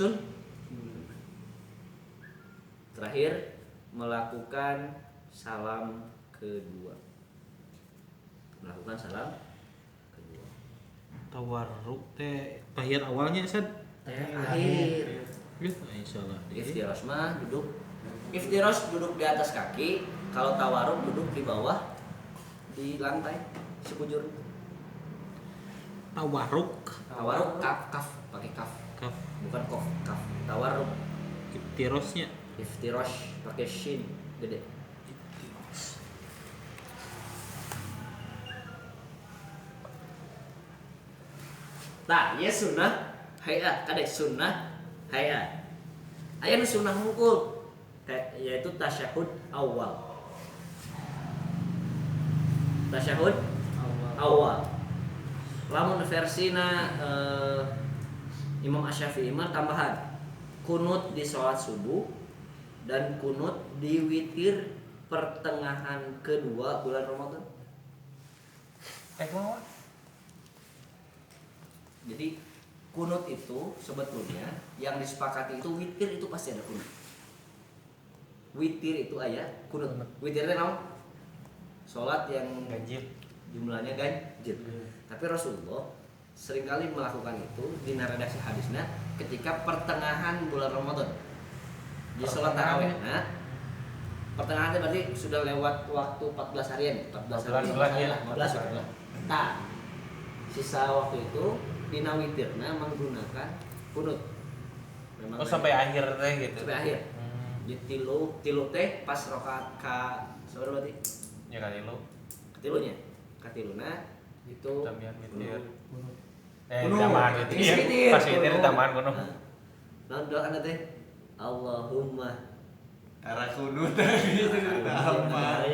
terakhir melakukan salam kedua Tawarruk teh tahiyat awalnya Sad. akhir Insyaallah. iftirosh mah iftirosh duduk di atas kaki kalau tawarruk duduk di bawah di lantai sekujur Tawarruk. kaf pakai kaf Kaf. bukan kof kaf tawarruk Iftirosnya. iftirosh pakai shin gede nah ya sunnah hayat kadek sunnah hayat aya nu sunnah hungkul yaitu tasyahud awal lamun versina Imam Asy-Syafi'i mah tambahan kunut di sholat subuh dan kunut di witir pertengahan kedua bulan Ramadan. Jadi kunut itu sebetulnya yang disepakati itu witir itu pasti ada kunut. Witir itu aya kunut. Witir itu naon? Salat yang Ganjil. jumlahnya ganjil. Tapi Rasulullah seringkali melakukan itu di redaksi hadisnya ketika pertengahan bulan Ramadan. Di sholat tarawih. Nah, pertengahan itu berarti sudah lewat waktu 14 harian, 14 hari. 15 bulan. Nah, sisa waktu itu dina witirna menggunakan kunut. Memang sampai akhir teh gitu. Sampai akhir. Jadi tilu teh pas rakaat ka sabar berarti? Ya kali lu. Katilunya. Katiluna itu Tambahan witir. Kuno. Tambahan witir. Pas witir tambahan kuno. Nah, doa anda teh Allahumma arah kunut apa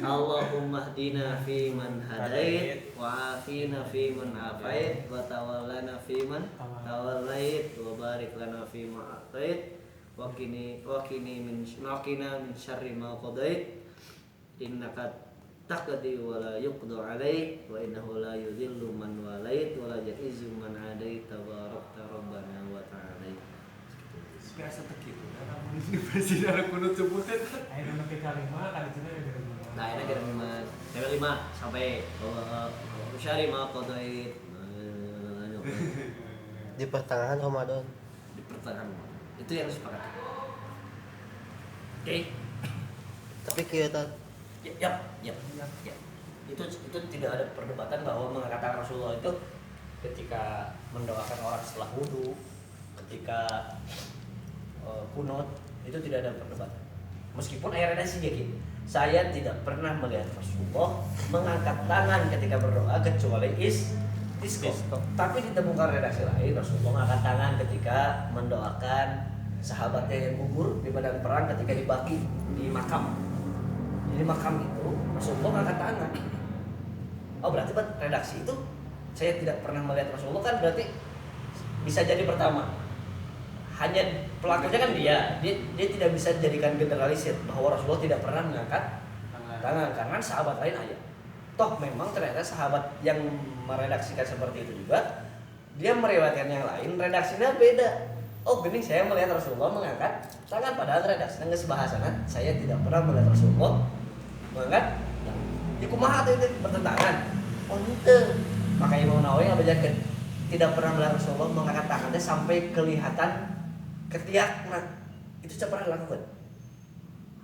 Allahumma hdina fi man hadait wa afina fi man afait wa tawallana fi man tawallait wa barik lana fi ma atait wa qina min syarri ma qadait innaka taqdi wa la yuqda alaik wa innahu la yudhillu man walait wa la yu'izzu man adait tabarakta rabbana wa ta'ala. biasa begitu karena di presiden kunut sebutnya Ayo nama kita 5 kali itu ada 5. Nah ini kira 5 level 5 sampai syari ma qadait Di pertengahan Ramadan. di pertengahan itu yang disepakati. Oke. Tapi kita Ya. Itu tidak ada perdebatan bahwa mengatakan Rasulullah itu ketika mendoakan orang setelah wudu, ketika kunut itu tidak ada perdebatan. Meskipun ayat redaksi jadi saya tidak pernah melihat Rasulullah mengangkat tangan ketika berdoa kecuali istisqa. Tapi ditemukan redaksi lain Rasulullah mengangkat tangan ketika mendoakan sahabatnya yang gugur di medan perang ketika dibagi di makam. Jadi makam itu Rasulullah mengangkat tangan. Oh berarti redaksi itu saya tidak pernah melihat Rasulullah kan berarti bisa jadi pertama. Hanya pelakunya kan dia tidak bisa dijadikan generalisir bahwa Rasulullah tidak pernah mengangkat tangan karena sahabat lain aja. Toh memang ternyata sahabat yang meredaksikan seperti itu juga dia meriwayatkan yang lain redaksinya beda. Oh gini saya melihat Rasulullah mengangkat tangan padahal redaksinya nggak sebahasanan saya tidak pernah melihat Rasulullah mengangkat di kumaha itu bertentangan. Oh itu makanya Imam Nawawi ngabajakeun tidak pernah melihat Rasulullah mengangkat tangannya sampai kelihatan ketiak, nah itu saya pernah lakukan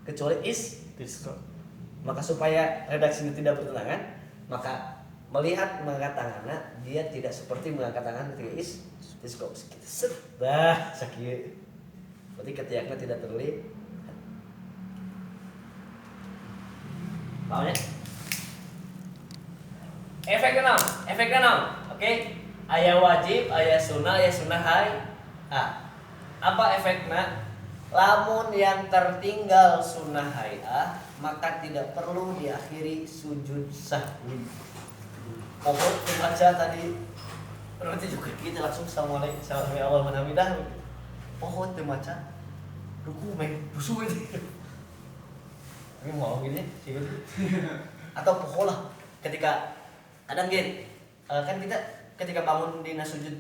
kecuali istisqa. Maka supaya redaksi ini tidak bertentangan maka melihat mengangkat tangannya dia tidak seperti mengangkat tangan ketika istisqa segitu set dah sakit berarti ketiaknya tidak terlihat. Pahamnya? Efek enam, oke? Ayat wajib, ayat sunnah hai. Apa efeknya? Lamun yang tertinggal sunnah hayah maka tidak perlu diakhiri sujud sahwi. Pokok dibaca tadi berarti juga kita langsung assalamualaikum sami Allah menamidah. Pokok dibaca ruku busu itu. Ini mau gini sih. Atau poholah ketika kadang gini, kan kita ketika bangun di sujud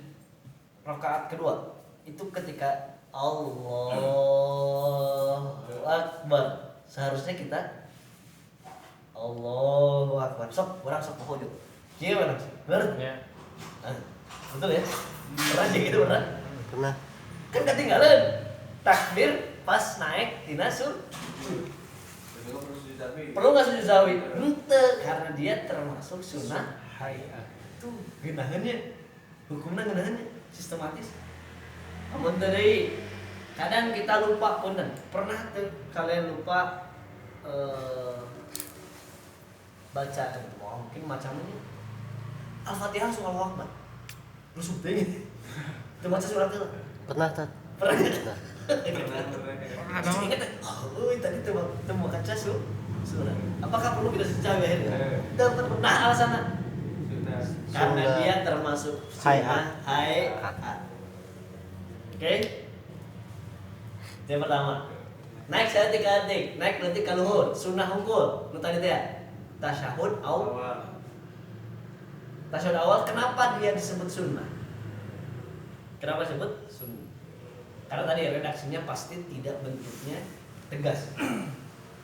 rakaat kedua itu ketika Allahu Akbar seharusnya kita Allahu Akbar. Sok, orang sok poho juga. Gimana? Bener? Ya. Betul ya? Pernah sih gitu pernah? Pernah. Kan ketinggalan takbir pas naik tina sujud. Perlu nggak sujud sawi? Ente karena dia termasuk sunnah hayat. Tuh genahannya, hukumnya genahannya sistematis. Namun dari kadang kita lupa punten. Pernah tuh kalian lupa baca mungkin macamnya Al-Fatihah langsung Allahu Akbar. Rusuk deh. Itu baca surat itu. Pernah tat. Pernah. Ada mah. Oh, tadi tuh mau kaca surat. Apakah perlu kita sejauh akhirnya? Dapat pernah alasannya. Karena Sunnah. dia termasuk Hayat. hayat. Oke. Yang pertama. Naik saya tiga adik, naik berarti kaluhur, sunnah hungkul. Nu tadi teh ya. Tasyahud awal. Tasyahud awal kenapa dia disebut sunnah? Kenapa disebut sunnah? Karena tadi redaksinya pasti tidak bentuknya tegas.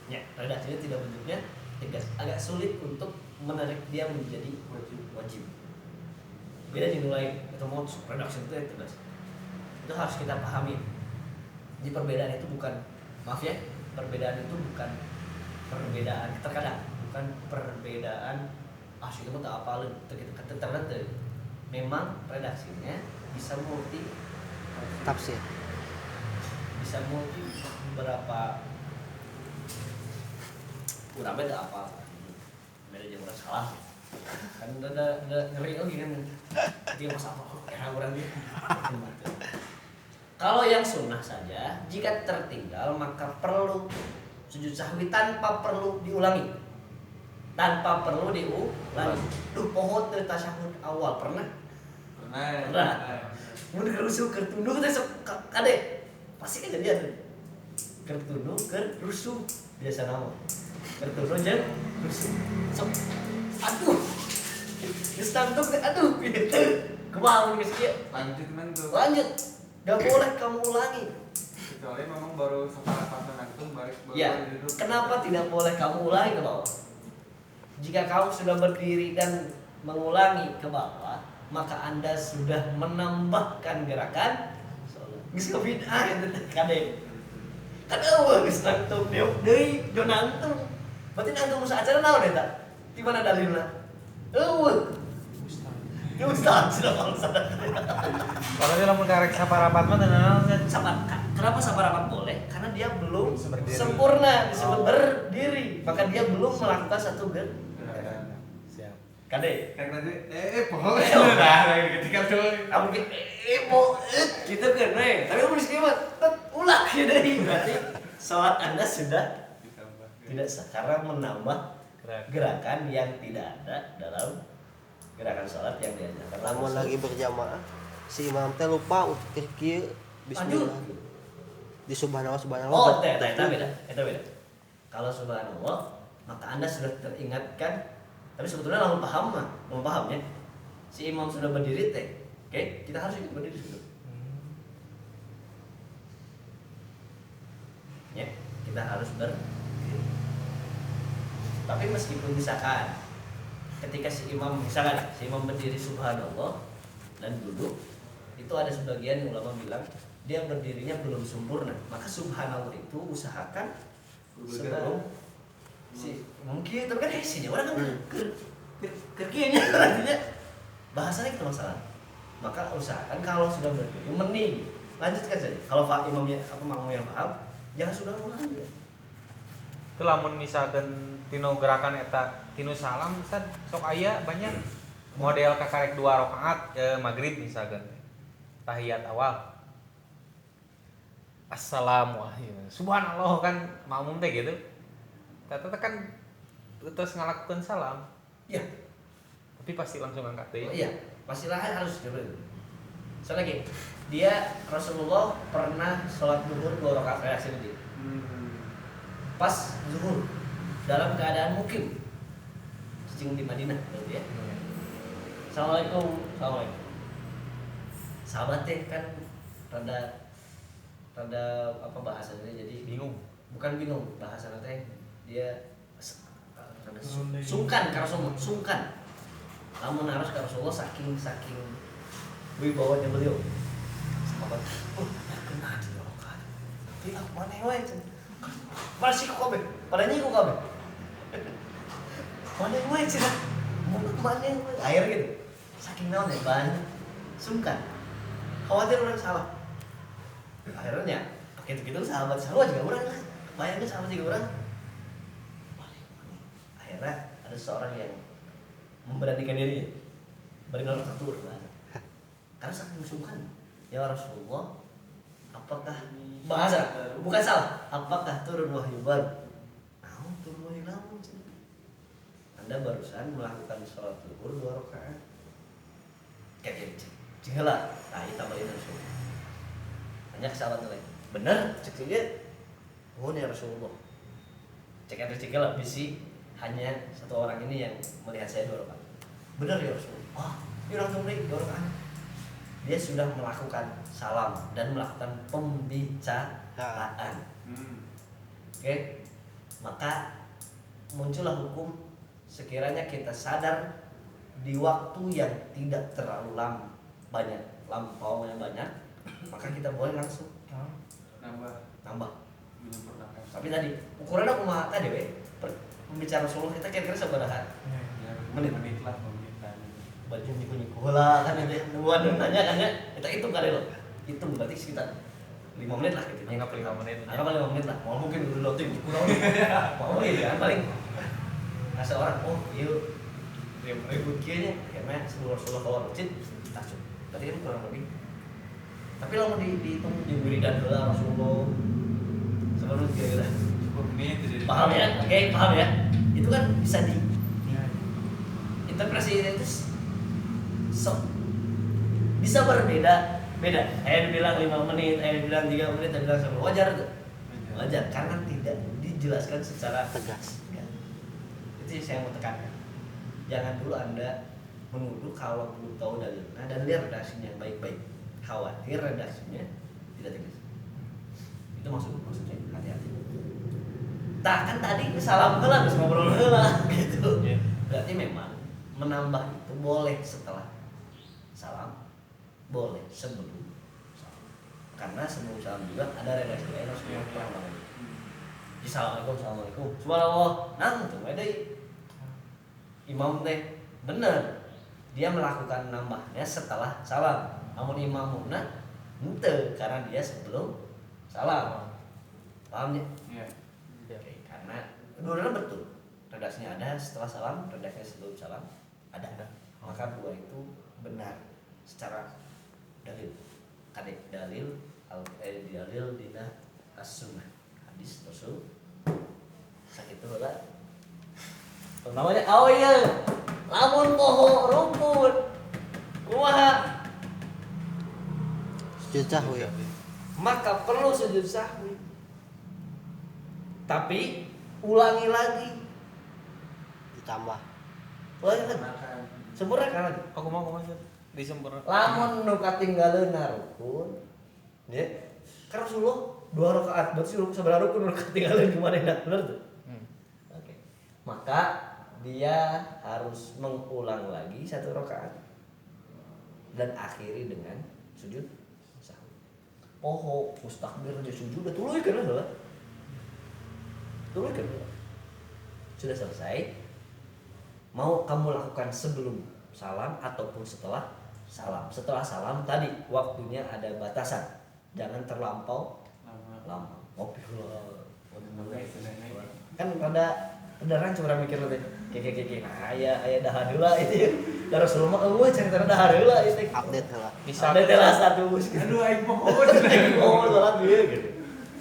Ya, redaksinya tidak bentuknya tegas. Agak sulit untuk menarik dia menjadi wajib. Beda di mulai ketemu redaksi itu yang tegas. Itu harus kita pahami. Di perbedaan itu bukan, maaf ya, perbedaan itu bukan perbedaan terkadang bukan perbedaan sih itu tak apa tertentu. Memang redaksinya bisa multi Tafsir. bisa multi beberapa udah beda apa beda jam udah salah kan udah ngeri lagi kan dia masalah ya orang dia kalau yang sunnah saja jika tertinggal maka perlu sujud sahwi tanpa perlu diulangi duh pohon dari tasyahud awal pernah mun rusuh keur tunduk teh sok kade pasti kejadian keur tunduk keur rusuh biasa nama keur tunduk jeung rusuh sok aduh geus tangtung aduh gitu kumaha geus kieu lanjut gak boleh kamu ulangi kecuali memang baru separapat menanggung baru ya duduk. kenapa tidak boleh kamu ulangi ke bawah jika kamu sudah berdiri dan mengulangi ke bawah maka Anda sudah menambahkan gerakan geus bid'ah itu kade. Kan eueuh geus nangtung deui jo nangtung. Berarti nangtung musa acara naon eta? Di mana dalilna? Eueuh. Ya ustaz sudah kalau sadar. Kalau dia lamun karek saparapat mah teu naon kan. Kenapa saparapat boleh? Karena dia belum Berdiri. sempurna disebut berdiri. Maka dia belum melakukan satu Siap. kade. Kayak tadi pohon nah ketika tuh Kamu mau gitu kan, tapi kamu disini mah ulah ya dari berarti sholat Anda sudah ditambah tidak sah karena menambah gerakan yang tidak ada dalam gerakan sholat yang diajarkan. Lamun lagi berjamaah si imam teh lupa kieu bismillah. Di subhanallah Oh, itu beda. Kalau subhanallah, maka Anda sudah teringatkan. Tapi sebetulnya lamun pahamnya. Si imam sudah berdiri teh. Oke, kita harus ikut berdiri dulu. Ya, kita harus berdiri. Tapi meskipun misalkan ketika si imam berdiri subhanallah dan duduk, itu ada sebagian ulama bilang dia berdirinya belum sempurna. Maka subhanallah itu usahakan sebelum si mungkin tapi kan hesinya orang kan kerkianya artinya bahasanya itu masalah. Maka usahakan kalau sudah berdiri mending lanjutkan saja. Kalau imamnya makmum yang paham, jangan sudah ulangi. Itu lamun misalkan tino gerakan eta tino salam san sok aya banyak model kakarek 2 rakaat maghrib misalkan tahiyat awal assalamualaikum subhanallah kan makmum teh gitu tata kan terus ngalakukan salam Iya. tapi pasti langsung angkat deh. Oh, iya, pastilah harus coba itu. Soalnya lagi, dia Rasulullah pernah sholat zuhur 2 rakaat reaksi dia. Pas zuhur dalam keadaan mukim. Cicing di Madinah berarti ya. Assalamualaikum. Assalamualaikum. Sahabat teh kan rada apa bahasanya, jadi Bingung. bukan bingung, bahasanya teh dia rada Turun dari- sungkan karena sungkan. Namun harus ke Rasulullah saking wibawanya beliau. Sahabat, kena di rokat. Tapi aku mana wae cenah. Masih ku kabeh, padanya ku kabeh. Mana wae cenah. Mau mana wae. Akhirnya gitu. Saking naon ya banyak sungkan. Khawatir orang salah. Akhirnya pakai gitu sahabat juga orang lah. Bayangin sahabat juga orang. Akhirnya ada seorang yang memberanikan dirinya beringat satu karena saking sungkan. Ya Rasulullah, apakah bahasa bukan salah, apakah turun wahyu baru? Nah, turun wahyu lama. Anda barusan melakukan sholat zuhur 2 rakaat. Kayak cingela, nah itu tambahin Rasulullah. Banyak sahabat lain. Bener, cek dia. Oh ya Rasulullah. Cek ada cingela bisi hanya satu orang ini yang melihat saya 2 rakaat. Bener ya Rasulullah. Ah, ini orang tuh 2 rakaat. Dia sudah melakukan salam dan melakukan pembicaraan. Oke, maka muncullah hukum sekiranya kita sadar di waktu yang tidak terlalu lampau yang banyak, maka kita boleh langsung nambah. belum pernah kan. Tapi tadi ukurannya aku mah tadi pembicaraan Rasulullah kita kira-kira sabaraha Ya, Menit. menit lah pemerintahan. baju nyiku lah kan itu buat nanya kan ya kita hitung kali loh, hitung berarti sekitar 5 menit lah gitu. Anggap 5 menit. Anggap 5 menit lah. Mau mungkin dulu loading kurang mau gitu kan paling ngasih orang yuk ribut kayaknya karena sebelum Rasulullah keluar masjid langsung berarti kan kurang lebih. Tapi kalau mau dihitung di wiridan heula Rasulullah sebelum kira-kira 10 menit jadi. paham ya? Oke, paham ya? Itu kan bisa di interpretasi itu bisa berbeda. Ayah bilang 5 menit, ayah bilang 3 menit, ayah bilang 10. Wajar tuh. Wajar karena tidak dijelaskan secara Tegas. Itu yang saya mau tekankan. Jangan dulu Anda menuduh kalau belum tahu dalilnya dan lihat redaksinya baik-baik. Khawatir redaksinya tidak tegas. Itu maksudnya hati-hati. Tah kan tadi salam heula geus ngobrol heula gitu. Berarti memang menambah itu boleh setelah salam, boleh sebelum salam. Karena sebelum salam juga ada redaksi lain harus kurang banget. Assalamualaikum. Subhanallah. Nah, itu ada imam teh bener. Dia melakukan nambahnya setelah salam. Namun imamuna henteu karena dia sebelum salam. Paham ya? Iya. Oke, karena dua-duanya betul. Redaksinya ada setelah salam, redaksinya sebelum salam ada. Maka dua itu benar secara dalil. Dalil dina as-sunnah. Hadis Rasul. Sakitu lah. Namanya iya. Lamun poho rumput. Kumaha? Sujud sahwi. Maka perlu sujud sahwi. Tapi ulangi lagi. Ditambah. Ulangi lagi. Sempurnakan lagi. Aku mau disempurna. Lamun nu katinggaleuna rukun, ya. Kan Rasulullah 2 rakaat, berarti sabaraha rukun nu katinggaleun gimana enggak bener tuh? Oke. Maka dia harus mengulang lagi 1 rakaat dan akhiri dengan sujud sahwi. Poho mustakbir aja sujud udah tuluykeun heula. Tuluykeun heula. Sudah selesai. Mau kamu lakukan sebelum salam ataupun setelah salam. Setelah salam tadi waktunya ada batasan. Jangan terlampau lama. Ngopi heula. Kan rada rancung orang mikir teh. Keke. Nah, aya dahar heula itu. Da Rasulullah mah eueuh cerita dahar heula itu. Update heula. Misalkan Update lah status. Aduh aing pohon. Oh, salat dia gitu.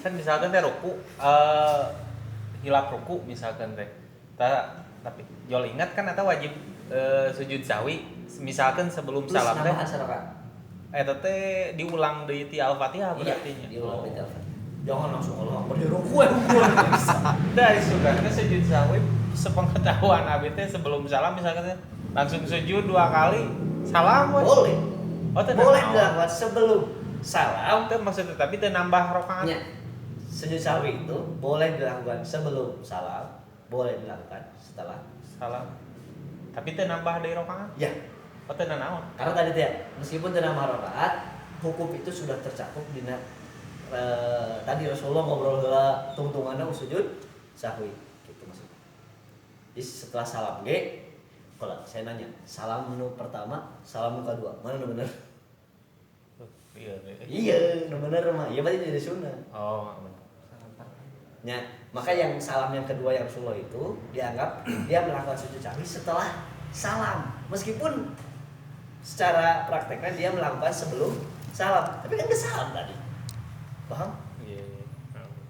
kan misalkan teh ruku hilap ruku misalkan teh. Tapi jol ingat kan eta wajib sujud sahwi misalkan sebelum Terus salam teh. nambahan sarakat. Eta teh diulang deui ti Al-Fatihah berarti nya. Diulang di Al-Fatihah. Jangan langsung Allah Akbar di ruku ya. Dari sunnahnya sujud sahwi sepengetahuan abi teh sebelum salam misalkan teh langsung sujud 2 kali salam we. Boleh. Oh, teh Boleh naon? dilakukan sebelum salam. Itu maksudnya tapi teh nambah rakaat. Ya, sujud sahwi itu boleh dilakukan sebelum salam, boleh dilakukan setelah. Salam. Tapi teh nambah dari rakaat. Ya, Oh, teh naon? karena tadi teh meskipun tidak nambah rakaat, hukum itu sudah tercakup di tadi Rasulullah ngobrol heula tungtunganna sujud sahwi gitu maksudnya. Jadi setelah salam ge, kalau saya nanya, salam nu pertama, salam nu kedua, mana nu bener? Iya, Iya, nu bener mah. Iya berarti jadi sunnah. Oh, bener. Ya, maka yang salam yang kedua yang Rasulullah itu dianggap dia melakukan sujud sahwi setelah salam. Meskipun secara prakteknya dia melakukan sebelum salam, tapi kan dia salam tadi. Paham? Iya.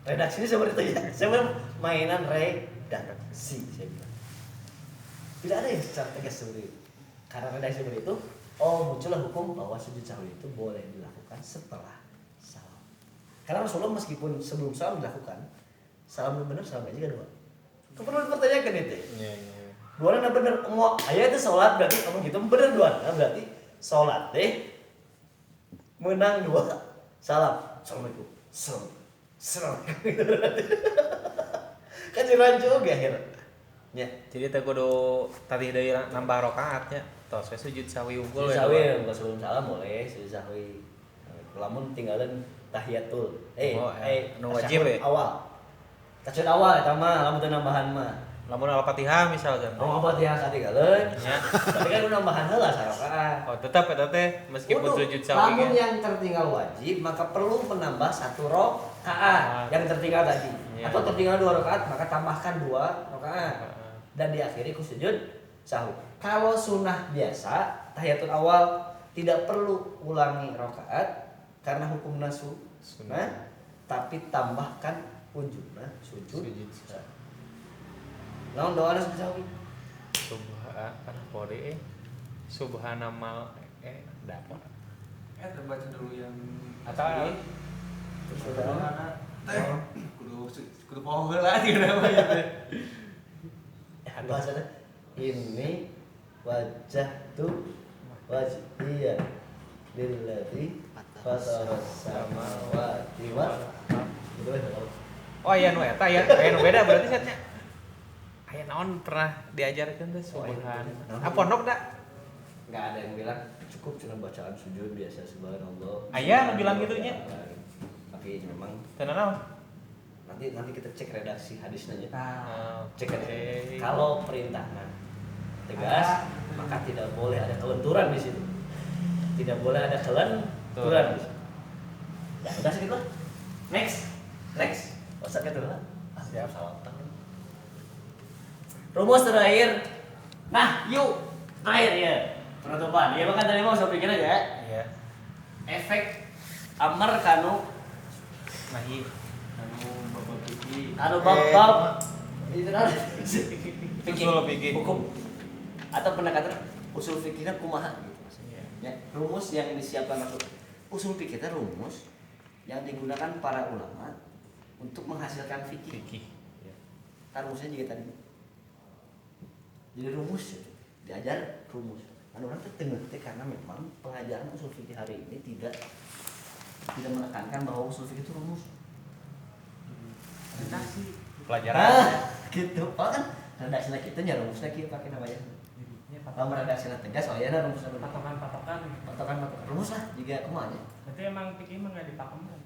Redaksi ini seperti itu ya. Saya mainan redaksi saya bilang. Tidak ada yang secara tegas seperti itu. Karena redaksi seperti itu, muncullah hukum bahwa sujud sahwi itu boleh dilakukan setelah salam. Karena Rasulullah meskipun sebelum salam dilakukan, salam benar salam aja kedua. Itu perlu dipertanyakan itu. Iya, iya. Dua na bener, mau ayah itu sholat berarti kamu gitu bener dua na berarti sholat deh menang dua salam. Assalamualaikum. Assalamualaikum. Kan jiran juga akhirnya. Ya. Jadi teh kudu tadi deui nambah rakaatnya. Tos we sujud sahwi unggul Sujud sahwi enggak sebelum salam boleh sujud sahwi. Lamun tinggalin tahiyatul. nu wajib tasyahud ya? awal. Tasyahud awal eta mah lamun teu nambahan mah. Lamun Al-Fatihah misalkan. Oh apa dia satinggalin? Ya. Tapi kan udah nambahan heula sarakaat. Oh, tetap eta teh meskipun Kudu. sujud sahwi Namun ge. yang tertinggal wajib maka perlu menambah 1 rakaat yang tertinggal tadi. Iya. Atau tertinggal 2 rakaat maka tambahkan 2 rakaat dan diakhiri ku sujud sahwi. Kalau sunnah biasa tahiyatul awal tidak perlu ulangi rakaat karena hukumnya sunnah, tapi tambahkan ujungnya sujud sahwi. Naon doa sujud sahwi? Subhanallah dapat. Terbaca dulu yang Atau Terus Subhanallah. Kudu poho heula di namanya teh. bahasanya ini wajahtu wajhiya lilladzi fataras samawati wal gitu kan. Oh iya nu eta ya, aya nu beda berarti setnya. Aya naon pernah diajarkeun teh subhan. Apa pondok da? Enggak ada yang bilang cukup cuma bacaan sujud biasa subhanallah. Aya nu bilang gitu nya. Tapi memang Teu naon? nanti kita cek redaksi hadisnya aja. Oh, Cek aja. oke. Kalau perintahnya tegas, maka tidak boleh ada kelenturan di situ. Tidak boleh ada kelenturan di situ. Ya udah segitu lah. Next. Usah gitu lah. Siap salam. Rumus terakhir. Nah, yuk terakhir ya. Penutupan. Ya makan tadi mau saya pikir aja. Iya. Efek amar kanu Nahi. Bapak Kiki. Anu bab itu kan Usul fikih. hukum atau pendekatan usul fikihnya kumaha gitu maksudnya. Ya, rumus yang disiapkan maksud usul fikihnya rumus yang digunakan para ulama untuk menghasilkan fikih. Fikih. Ya. Kan rumusnya juga tadi. Jadi rumus itu diajar rumus. Kan orang tuh ngerti karena memang pengajaran usul fikih hari ini tidak menekankan bahwa usul fikih itu rumus. Redaksi. Pelajaran. Gitu. Oh kan redaksinya kita nya rumusnya kita pakai namanya. Kalau redaksinya tegas, oh ya nah rumusnya dulu. Patokan-patokan. Patokan rumus lah juga kumaha aja. Berarti emang pikir emang nggak dipakemkan.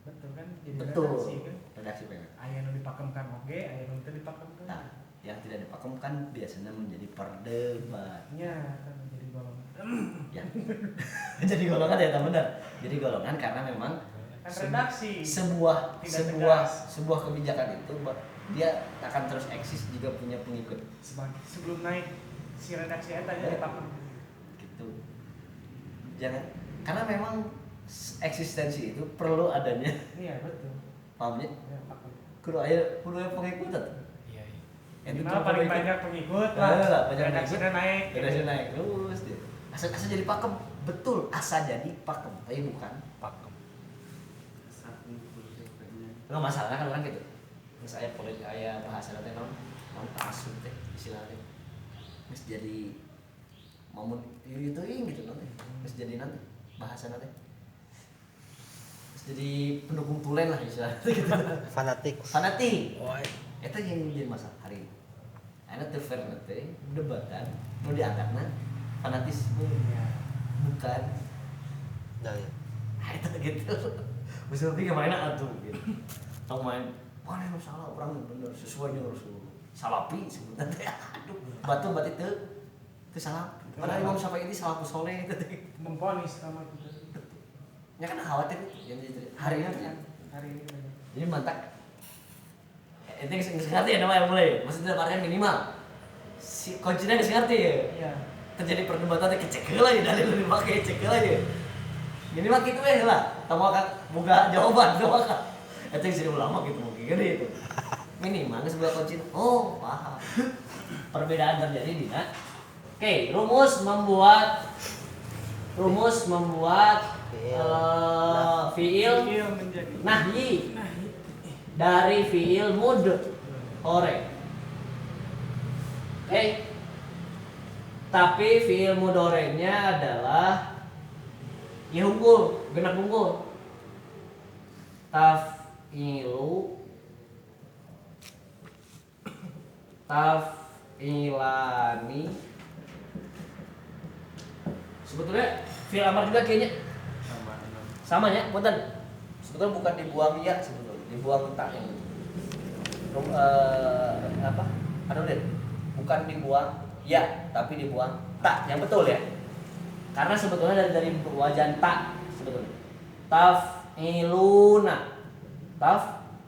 Betul kan? Jadi Betul. redaksi kan. Redaksi pengen. Aya nu dipakemkan oge, aya nu teu dipakemkan. Nah, yang tidak dipakemkan biasanya menjadi perdebat. Nya kan jadi golongan. Ya. Jadi golongan ya benar. Jadi golongan karena memang Kan redaksi. sebuah Tidak sebuah tegas. sebuah kebijakan itu dia akan terus eksis jika punya pengikut Sebelum naik si redaksi eta nya dipakem. gitu. Jangan karena memang eksistensi itu perlu adanya Iya betul. pahamnya Ya, pakem. kudu aya pengikut tuh. Iya, iya. Minimal paling banyak pengikut Lah, lah. banyak Redaksinya naik. Redaksi naik terus dia. Asa jadi pakem. Betul, asa jadi pakem, tapi bukan Pakem. nggak masalahnya kan orang gitu terus saya politik aya bahasa teh non kasus teh istilahnya terus jadi momen itu gitu nanti terus jadi nanti bahasa nanti terus jadi pendukung tulen lah istilahnya gitu. Fanatik. Itu yang jadi masalah hari ini akhirnya tuh fair nanti debatan mau diangkatnya fanatisme bukan Nah, ya. itu gitu Musuhnya kemana atuh gitu tau main mana yang salah orang bener sesuai dengan Rasul salapi sebutan teh aduh batu bat itu salah padahal Imam Syafi'i itu salafus soleh itu Memponis sama kita. ya kan khawatir yang hari ini Hari ini banyak. jadi mantap itu nggak ngerti ya namanya mulai maksudnya artinya minimal si kuncinya nggak ngerti ya Iya. terjadi perdebatan teh kecek heula ya dalil lebih pakai cek heula ya minimal gitu lah tamu kan buka jawaban doang kan itu sih ulama gitu mungkin gitu minimal sebuah kunci oh paham perbedaan terjadi di oke rumus membuat fiil Iya menjadi. nahyi Nah, dari fiil mudhari. Oke. Tapi fiil mudhari'nya adalah ya unggul, genap unggul. Taf'ilani. Sebetulnya fiil amar juga kayaknya sama ya, punten. Sebetulnya bukan dibuang ya sebetulnya, dibuang tak yang apa? Aduh deh, bukan dibuang ya, tapi dibuang tak yang betul ya. Karena sebetulnya dari wajan tak sebetulnya. Taf'iluna, taf'ilina,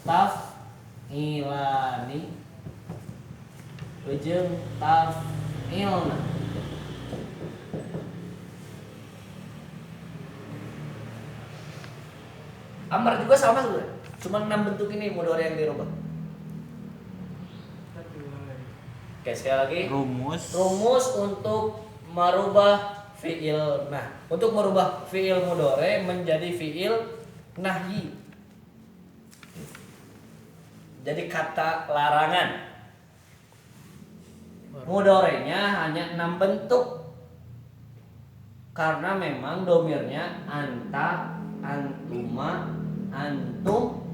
taf'ilani, ujung taf'ilna. Amar juga sama sebenarnya. Cuma 6 bentuk ini mudhari yang dirubah. satu lagi. Oke, sekali lagi. Rumus Untuk merubah fiil. Nah, untuk merubah fiil mudhari menjadi fiil nahyi. Jadi kata larangan. Mudhari'nya hanya 6 bentuk. Karena memang domirnya anta, antuma, antum,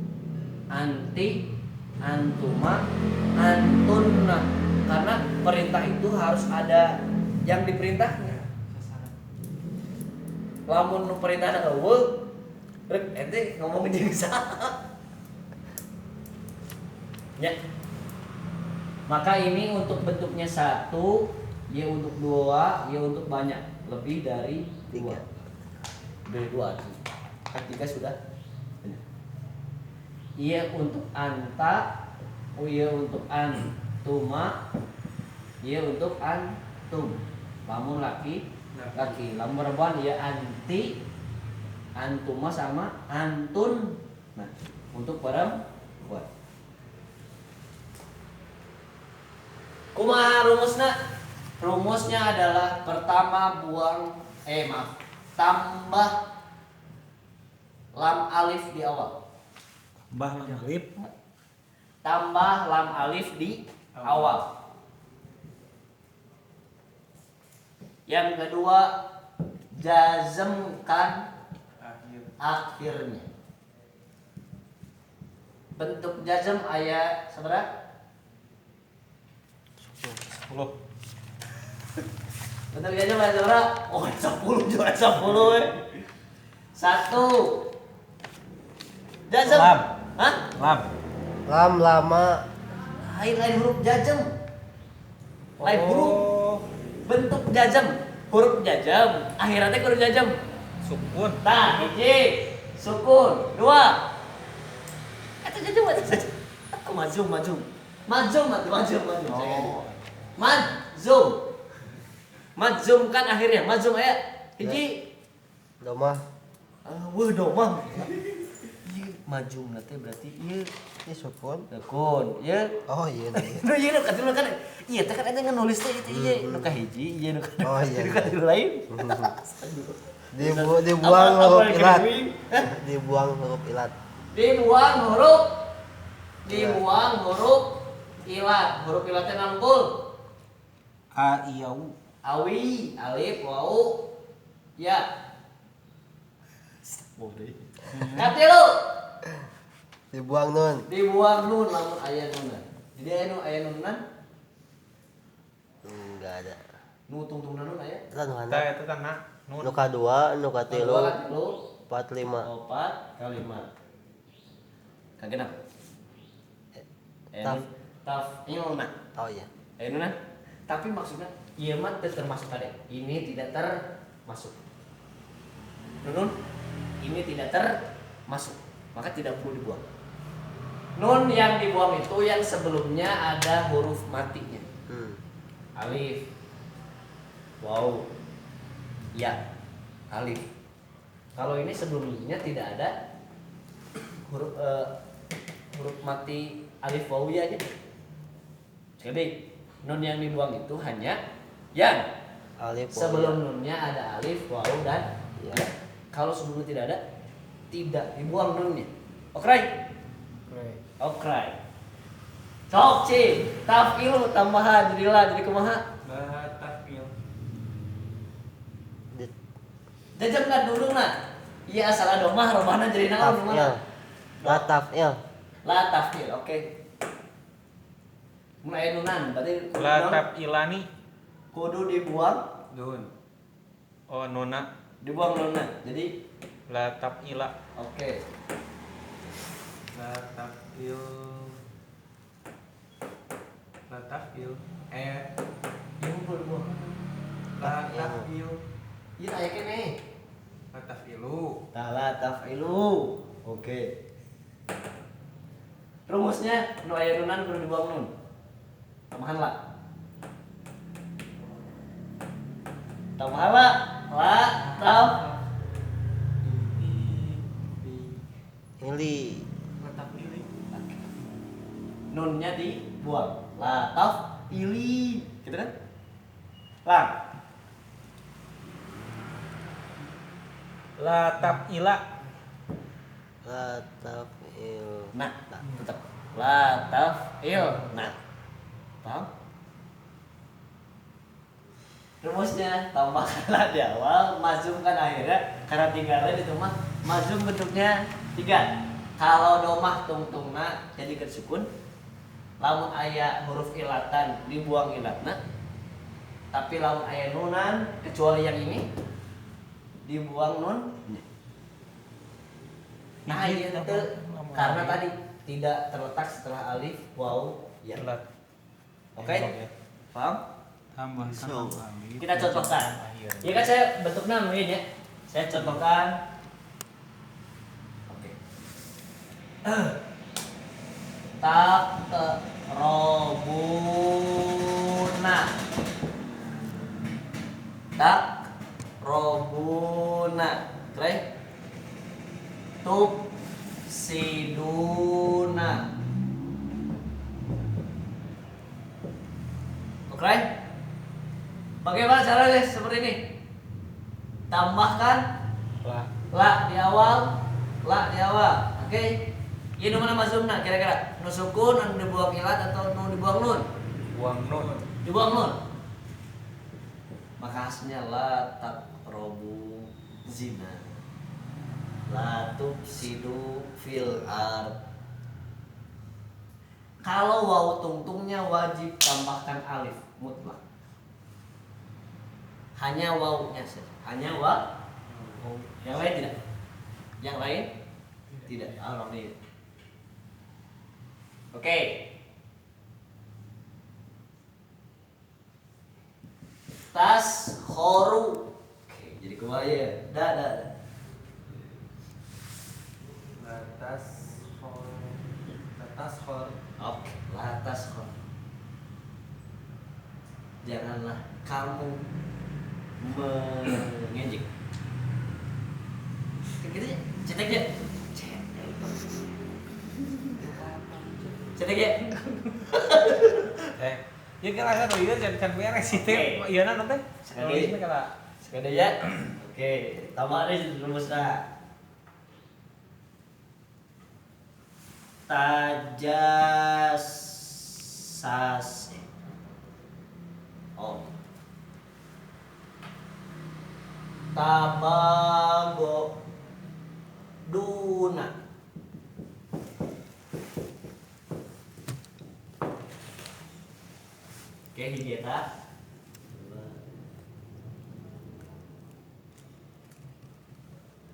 anti, antuma, antunna. Karena perintah itu harus ada yang diperintahnya. Lamun perintahna eueuh, rek ente ngomong jeung saha. Ya. Maka ini untuk bentuknya 1, Y untuk 2, Y untuk banyak, lebih dari 2. Dari 2. Kan 3 sudah. Y untuk anta, Y untuk antuma, Y untuk antum. Lamun laki, lamun perempuan ya anti, antuma sama antun. Nah, untuk perempuan. Kumaha rumusna? Rumusnya adalah pertama tambah lam alif di awal. Tambah lam alif di awal. Yang kedua, jazmkan akhirnya. Bentuk jazm aya seberapa? 10. Bentuk jazm aya seberapa? Oh, 10 jual 10 we. 1. Jazm. Lam. Hah? Lam lama. Lain huruf jazm. Lain huruf. Bentuk jazm, huruf jazm, akhiratnya huruf jazm. Sukun. Tah, hiji, sukun, 2. Eta jazm. Majzum. Majzum kan akhirnya, majzum aya hiji. Domah. Domah. majum nanti berarti iya Ini sukun. tekun ya. Oh iya. Nu ieu nu katilu kan iya teh kan eta nulis teh itu iya nu kahiji iya nu Oh, iya. nu katilu lain. Dibuang huruf ilat. Dibuang huruf ilat. Dibuang huruf ilat. Huruf ilatnya nangkul. A iau. Awi, alif, wau, ya. Katilu. Dibuang nun. Dibuang nun lamun aya nunan. Jadi aya nunan, Enggak ada. nu tungtungna nun aya. Eta nu Tah handap. eta tah na nun. Nu kadua, nu katilu, Katilu, 45. 4 kali 5. Kagenap. Taf. Tafilna. Oh iya. Nuna. Tapi maksudnya ieu mah teu termasuk tadi. Ini tidak termasuk. Nun, ini tidak termasuk. Maka tidak perlu dibuang. Nun yang dibuang itu yang sebelumnya ada huruf matinya. Alif, waw, ya, alif. Kalau ini sebelumnya tidak ada huruf mati alif waw ya aja. Jadi nun yang dibuang itu hanya yang Alif. sebelum nunnya ada alif, waw dan ya. Kalau sebelumnya tidak ada, tidak dibuang nunnya. Oke. Oke. Sok ci, tafil tambahan jadilah jadi kumaha? La tafil. Jajak nggak dulu nak? Iya asal domah robana jadi naon Tafil. gimana? La tafil. La tafil, oke. Mulai nunan, berarti kudu La naon? tafilani. Kudu dibuang, Nun. Oh nona. dibuang nunan. Jadi La tafila. oke. La tafil. La tafil. Ini kudu dibuang. La tafil. Iya aya kene. La tafilu. La tafilu. Oke. Rumusnya nu aya nunan kudu dibuang nun. Tambahan la. Tambahan la. La taf Ili. nunnya dibuang. La taf ili. Gitu kan? Lang. La tafila. La tafil. Nah, tetap la tafil. Nah. Paham? Rumusnya tambahkanlah di awal, mazumkan akhirnya karena tinggalnya di rumah mazum bentuknya 3. Kalau domah tungtungna jadi sukun, lamun aya huruf ilatan dibuang ilatna. Tapi lamun aya nunan kecuali yang ini dibuang nun. Nah, itu karena tadi tidak terletak setelah alif, waw, ya. Oke? Paham? Tambahkan So. alif. Kita contohkan. Ya kan saya bentuknya begini ya. Saya contohkan. Oke. Tak robuna. Oke. Tup siduna. Oke. Bagaimana caranya seperti ini? Tambahkan la di awal, Oke. Ini mana mazumna kira-kira? Nu sukun, nu dibuang ilat atau nu dibuang nun? Buang nun. Dibuang nun. Maka hasilnya la taqrabu zina. La tufsidu fil ard. Kalau waw tungtungnya wajib tambahkan alif mutlak. Hanya wawnya saja. Hanya waw. Yang lain tidak. Yang lain tidak. Alhamdulillah. Oke. Tas khoru. Oke, jadi kebaya. Dah. Latas khor. Oke, latas khor. Janganlah kamu mengejek. Kayak gitu ya, cetek ya. Cetek. Cetek ya. Ya kira asa ieu can beres sih teh. Ieu na teh. Sekali. Nulisna kala. Sekali ya. Oke, tamari rumusna. Tajasas. Oh. Tabago duna. Oke, hiji eta.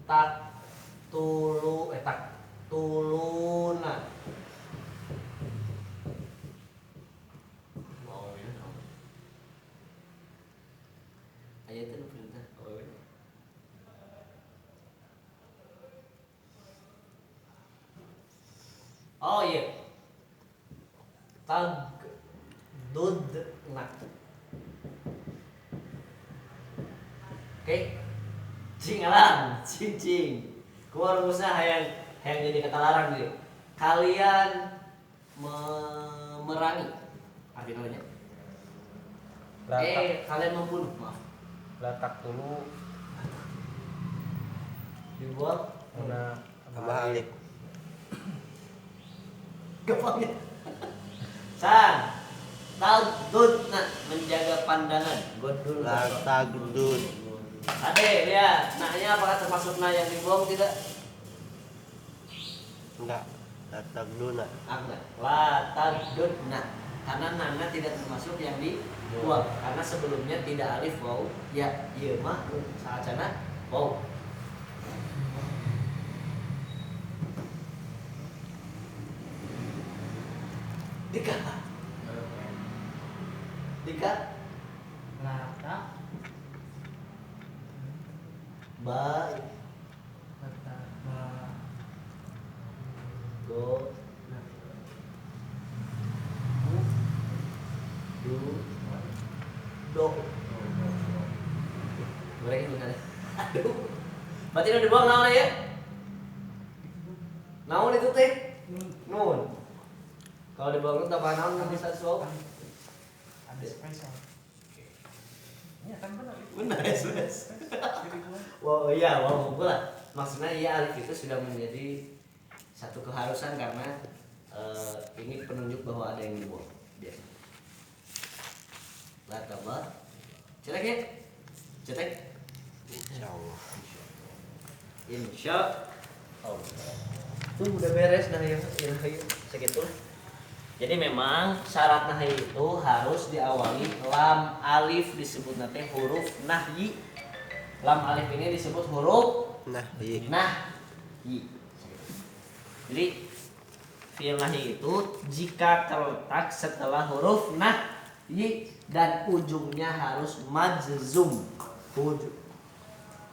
Tak tuluna. Mau ya. Aya teh nu perintah. Oh iya. Tag dudna. Oke. Cingalan, cincing. Keluar rumusna hayang jadi kata larang deh. Kalian memerangi. Artinya apa? Kalian membunuh, maaf. Latak dulu Dibuang. una Tambah alif. Gampangnya. Sang. Tagdudna, menjaga pandangan. Godul. Latagdud. Ade, lihat. Nanya apakah termasuk nah yang dibuang tidak? Enggak. Latagduna. Enggak. La tagdudna. Karena nana tidak termasuk yang dibuang. Karena sebelumnya tidak alif waw. Ya, iya mah saacana waw. Dika. Dika. Lata. Ba. Lata. Ba. Go. Du. Do. Goreng bukan? Aduh. Berarti udah dibuang naon ya? Naon itu teh? Nun. Kalau dibuang nun tambah naon kan bisa suap. Ada spesial. Iya kan benar. Benar ya sudah. Wow iya, wow pula. Maksudnya iya alif itu sudah menjadi satu keharusan karena ini penunjuk bahwa ada yang dibuang. Dia. Lah kabar. Cetek ya? Cetek. Insyaallah. Insya Allah. Tuh udah beres dah ya, segitu. Jadi memang syarat nahi itu harus diawali lam alif disebut nanti huruf nahyi. Lam alif ini disebut huruf Nah, iya. nahyi. Jadi fi'il nahyi itu jika terletak setelah huruf nahyi dan ujungnya harus majzum.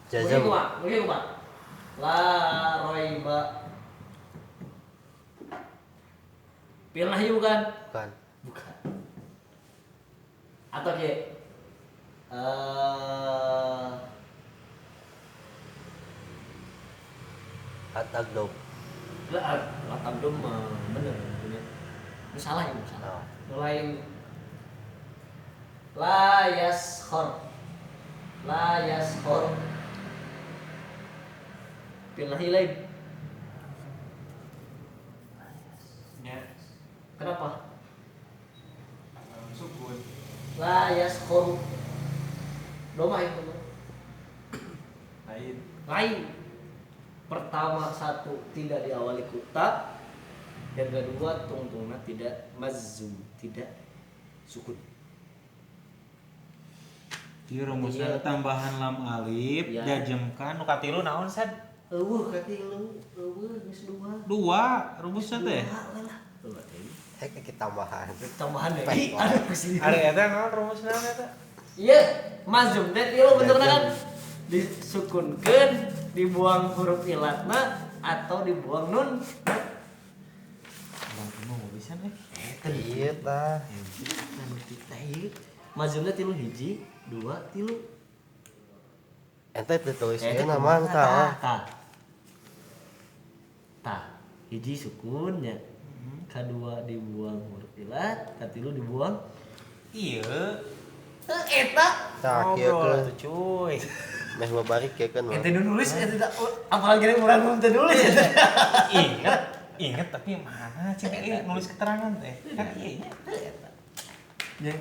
Jazam. Begitu Pak. La roiba. Fi'il nahyi bukan? Bukan. Bukan. Atau kayak Atagdub. Latagdum bener bener. Ini salah ya, salah. Lain la yaskhor. La yaskhor. Fi'il nahyi lain. Ya. Kenapa? Sukun. La yaskhor. Doma itu. Lain. Lain. Pertama satu tidak diawali kuta, yang kedua tungtungna tidak mazum, tidak sukun. Ieu rumusna tambahan lam alif Ya. jajemkan nu katilu naon sad? Katilu, geus dua. Dua rumusna teh. Dua teh. Hek tambahan. Tambahan deui. Aduh kesini. Ari eta naon rumusna eta? Iya, mazum teh tilu bentukna kan disukunkeun, dibuang huruf ilatna atau dibuang nun. Bang mau bisa nih. Iya tah. Mazumna tilu hiji, dua, tilu. Ente dituliskeun namang tah. Tah. Hiji sukunnya. Kedua dibuang huruf ilat, katilu dibuang. Iya. Eta Tah kieu Ngobrol ke atuh cuy. meh babarik kieu kan. ente nu nulis eta apalagi urang nu teu nulis eta. Ingat tapi mana cina nulis keterangan teh. Kan iya. Ya.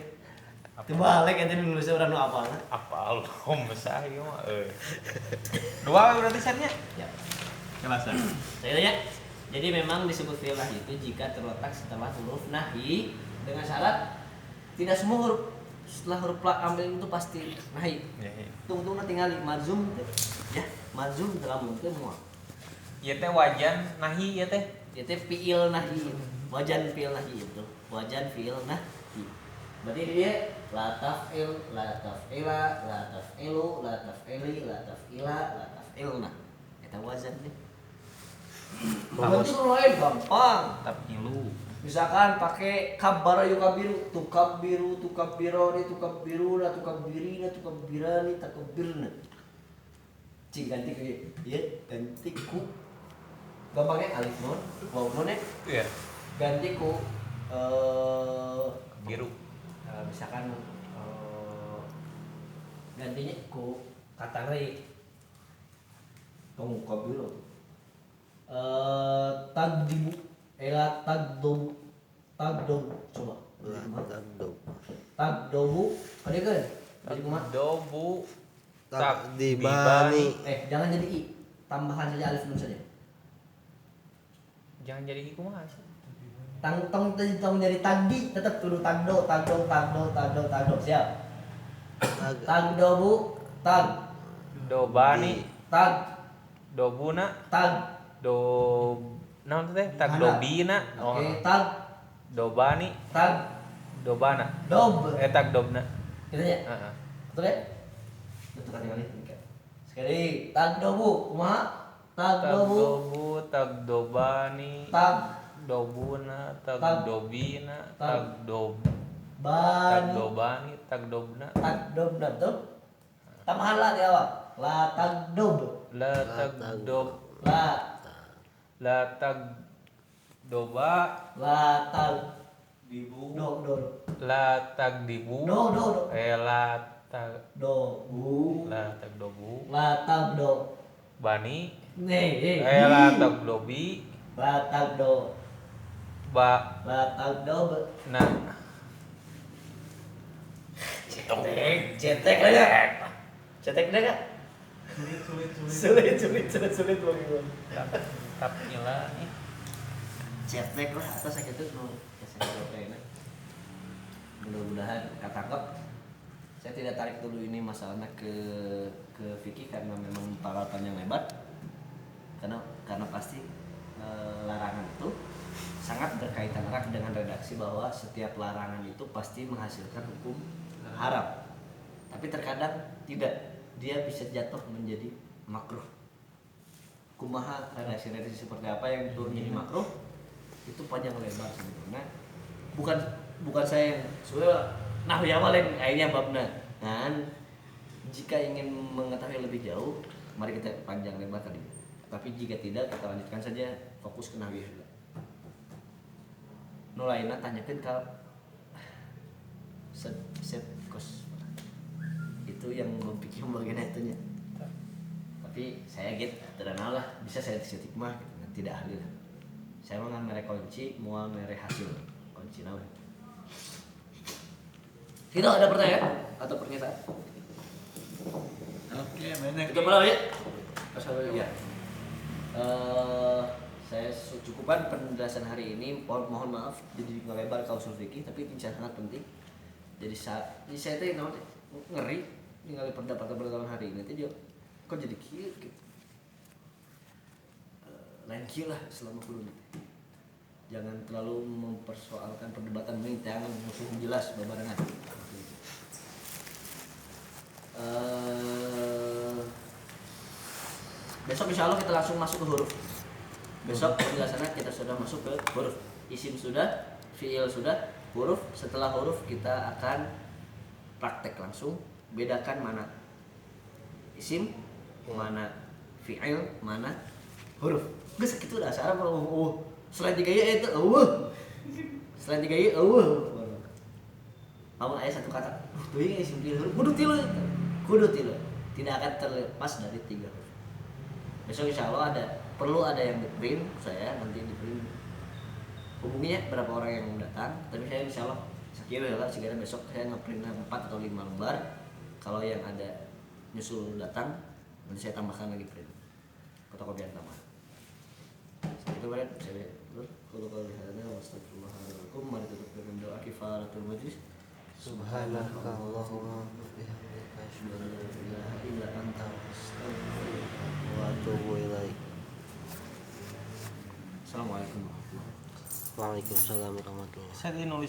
Terbalik ente nu nulis urang nu apalna. Apa lu mesah ieu mah Dua berarti setnya? Ya. Kelasan. Saya tanya. Jadi memang disebut fi'il nahi itu jika terletak setelah huruf nahi dengan syarat tidak semua huruf setelah huruf ambil itu pasti nahi. Iya. Tunggu tinggali marzum ya, marzum dalam mungkin semua. Ieu teh wajan nahi ya teh. Itu fi'il nahi, wajan fi'il nahi itu, wajan fi'il nahi. Berarti dia la taf'il, la taf'ila, la taf'ilu, la taf'ili, la taf'ila, la taf'ilna. Eta wazan deh. Berarti lain gampang. Tapilu. Misalkan pakai kabar yukabiru, tukabiru, tukabironi, tukabiruna, tukabirina, tukabirani, takabirna. Cing ganti ke ya, ganti ku. Gampangnya alif nun, waw nun ya. Iya. Ganti ku Biru. misalkan gantinya ku kata ri. Tukabiru. Tagdibu tagdobu coba tagdobu ada kan jadi kumaha Dobu. Takdibani. jangan jadi i tambahan saja alif nun saja Jangan jadi kumaha sih. tong jadi tagdi tetap tuh tagdo siap tagdobu tag Dobani. tag Dobuna. tag Naon teh? Tag dobina. oke tag Dobani. tag Dobana. dob Tag dobna. gitu ya Heeh. betul ya betul kan kali sekali tag dobu kumaha tag Tag dobu dobu, tag dobani, tag dobuna, tag Tag- dobina, tag- tag dob, tag bani dobani, tag dobna, tag dobna betul tambahan la di awal la tag dob la tag dob, la la tag doba, la tag Dibu. do la tag dibu, do la tag do bu la tag dobu, la tag do bani, nih la tag dobi, la tag do ba, la tag dob na, cetek aja cetek deh kak sulit lagi gua tap ila nih. cetek lah atas sakit itu nu kayaknya mudah-mudahan ketangkep saya tidak tarik dulu ini masalahnya ke Vicky karena memang paratan yang lebar karena pasti larangan itu sangat berkaitan erat dengan redaksi bahwa setiap larangan itu pasti menghasilkan hukum haram tapi terkadang tidak dia bisa jatuh menjadi makruh kumaha redaksi seperti apa yang turun jadi makruh itu panjang lebar sebetulnya bukan saya yang sudah nah ya paling akhirnya babna kan jika ingin mengetahui lebih jauh mari kita panjang lebar tadi tapi jika tidak kita lanjutkan saja fokus ke nahwi dulu nu lainna tanyakeun ka set kos itu yang memikir bagian itunya tapi saya gitu terkenal lah bisa saya setik mah gitu. Tidak ahli lah saya mah ngan mere kunci moal mere hasil kunci naon tidak ada pertanyaan atau pernyataan Oke, banyak. itu malah ya ya saya cukupkan penjelasan hari ini mohon maaf jadi ngelebar ke usul fikih tapi ini sangat penting jadi saya teh naon ngeri ningali pendapat hari ini teh kok jadi kieu gitu lain kieu lah selama kudu jangan terlalu mempersoalkan perdebatan ini jangan musuh jelas babarengan besok insya Allah kita langsung masuk ke huruf besok penjelasannya kita sudah masuk ke huruf isim sudah fiil sudah huruf setelah huruf kita akan praktek langsung bedakan mana isim mana fiil mana huruf geus kitu dasar Selain 3 ya itu selain 3 ya kamu ayah satu kata tuh ini isim kudu tilu tidak akan terlepas dari 3 huruf. Besok insya Allah perlu ada yang di print, saya nanti di print hubunginya berapa orang yang datang, tapi saya insya Allah sekiranya besok saya ngeprint 4 atau 5 lembar. Kalau yang ada nyusul datang nanti saya tambahkan lagi print fotokopian tambahan. Itu kan saya kalau lihatnya astagfirullahaladzim, mari tutup dengan doa kifaratul majlis. Subhanaka Allahumma wa bihamdika asyhadu an la ilaha illa anta astaghfiruka wa atubu ilaik. Assalamualaikum warahmatullahi wabarakatuh. Waalaikumsalam warahmatullahi wabarakatuh. Saya nulis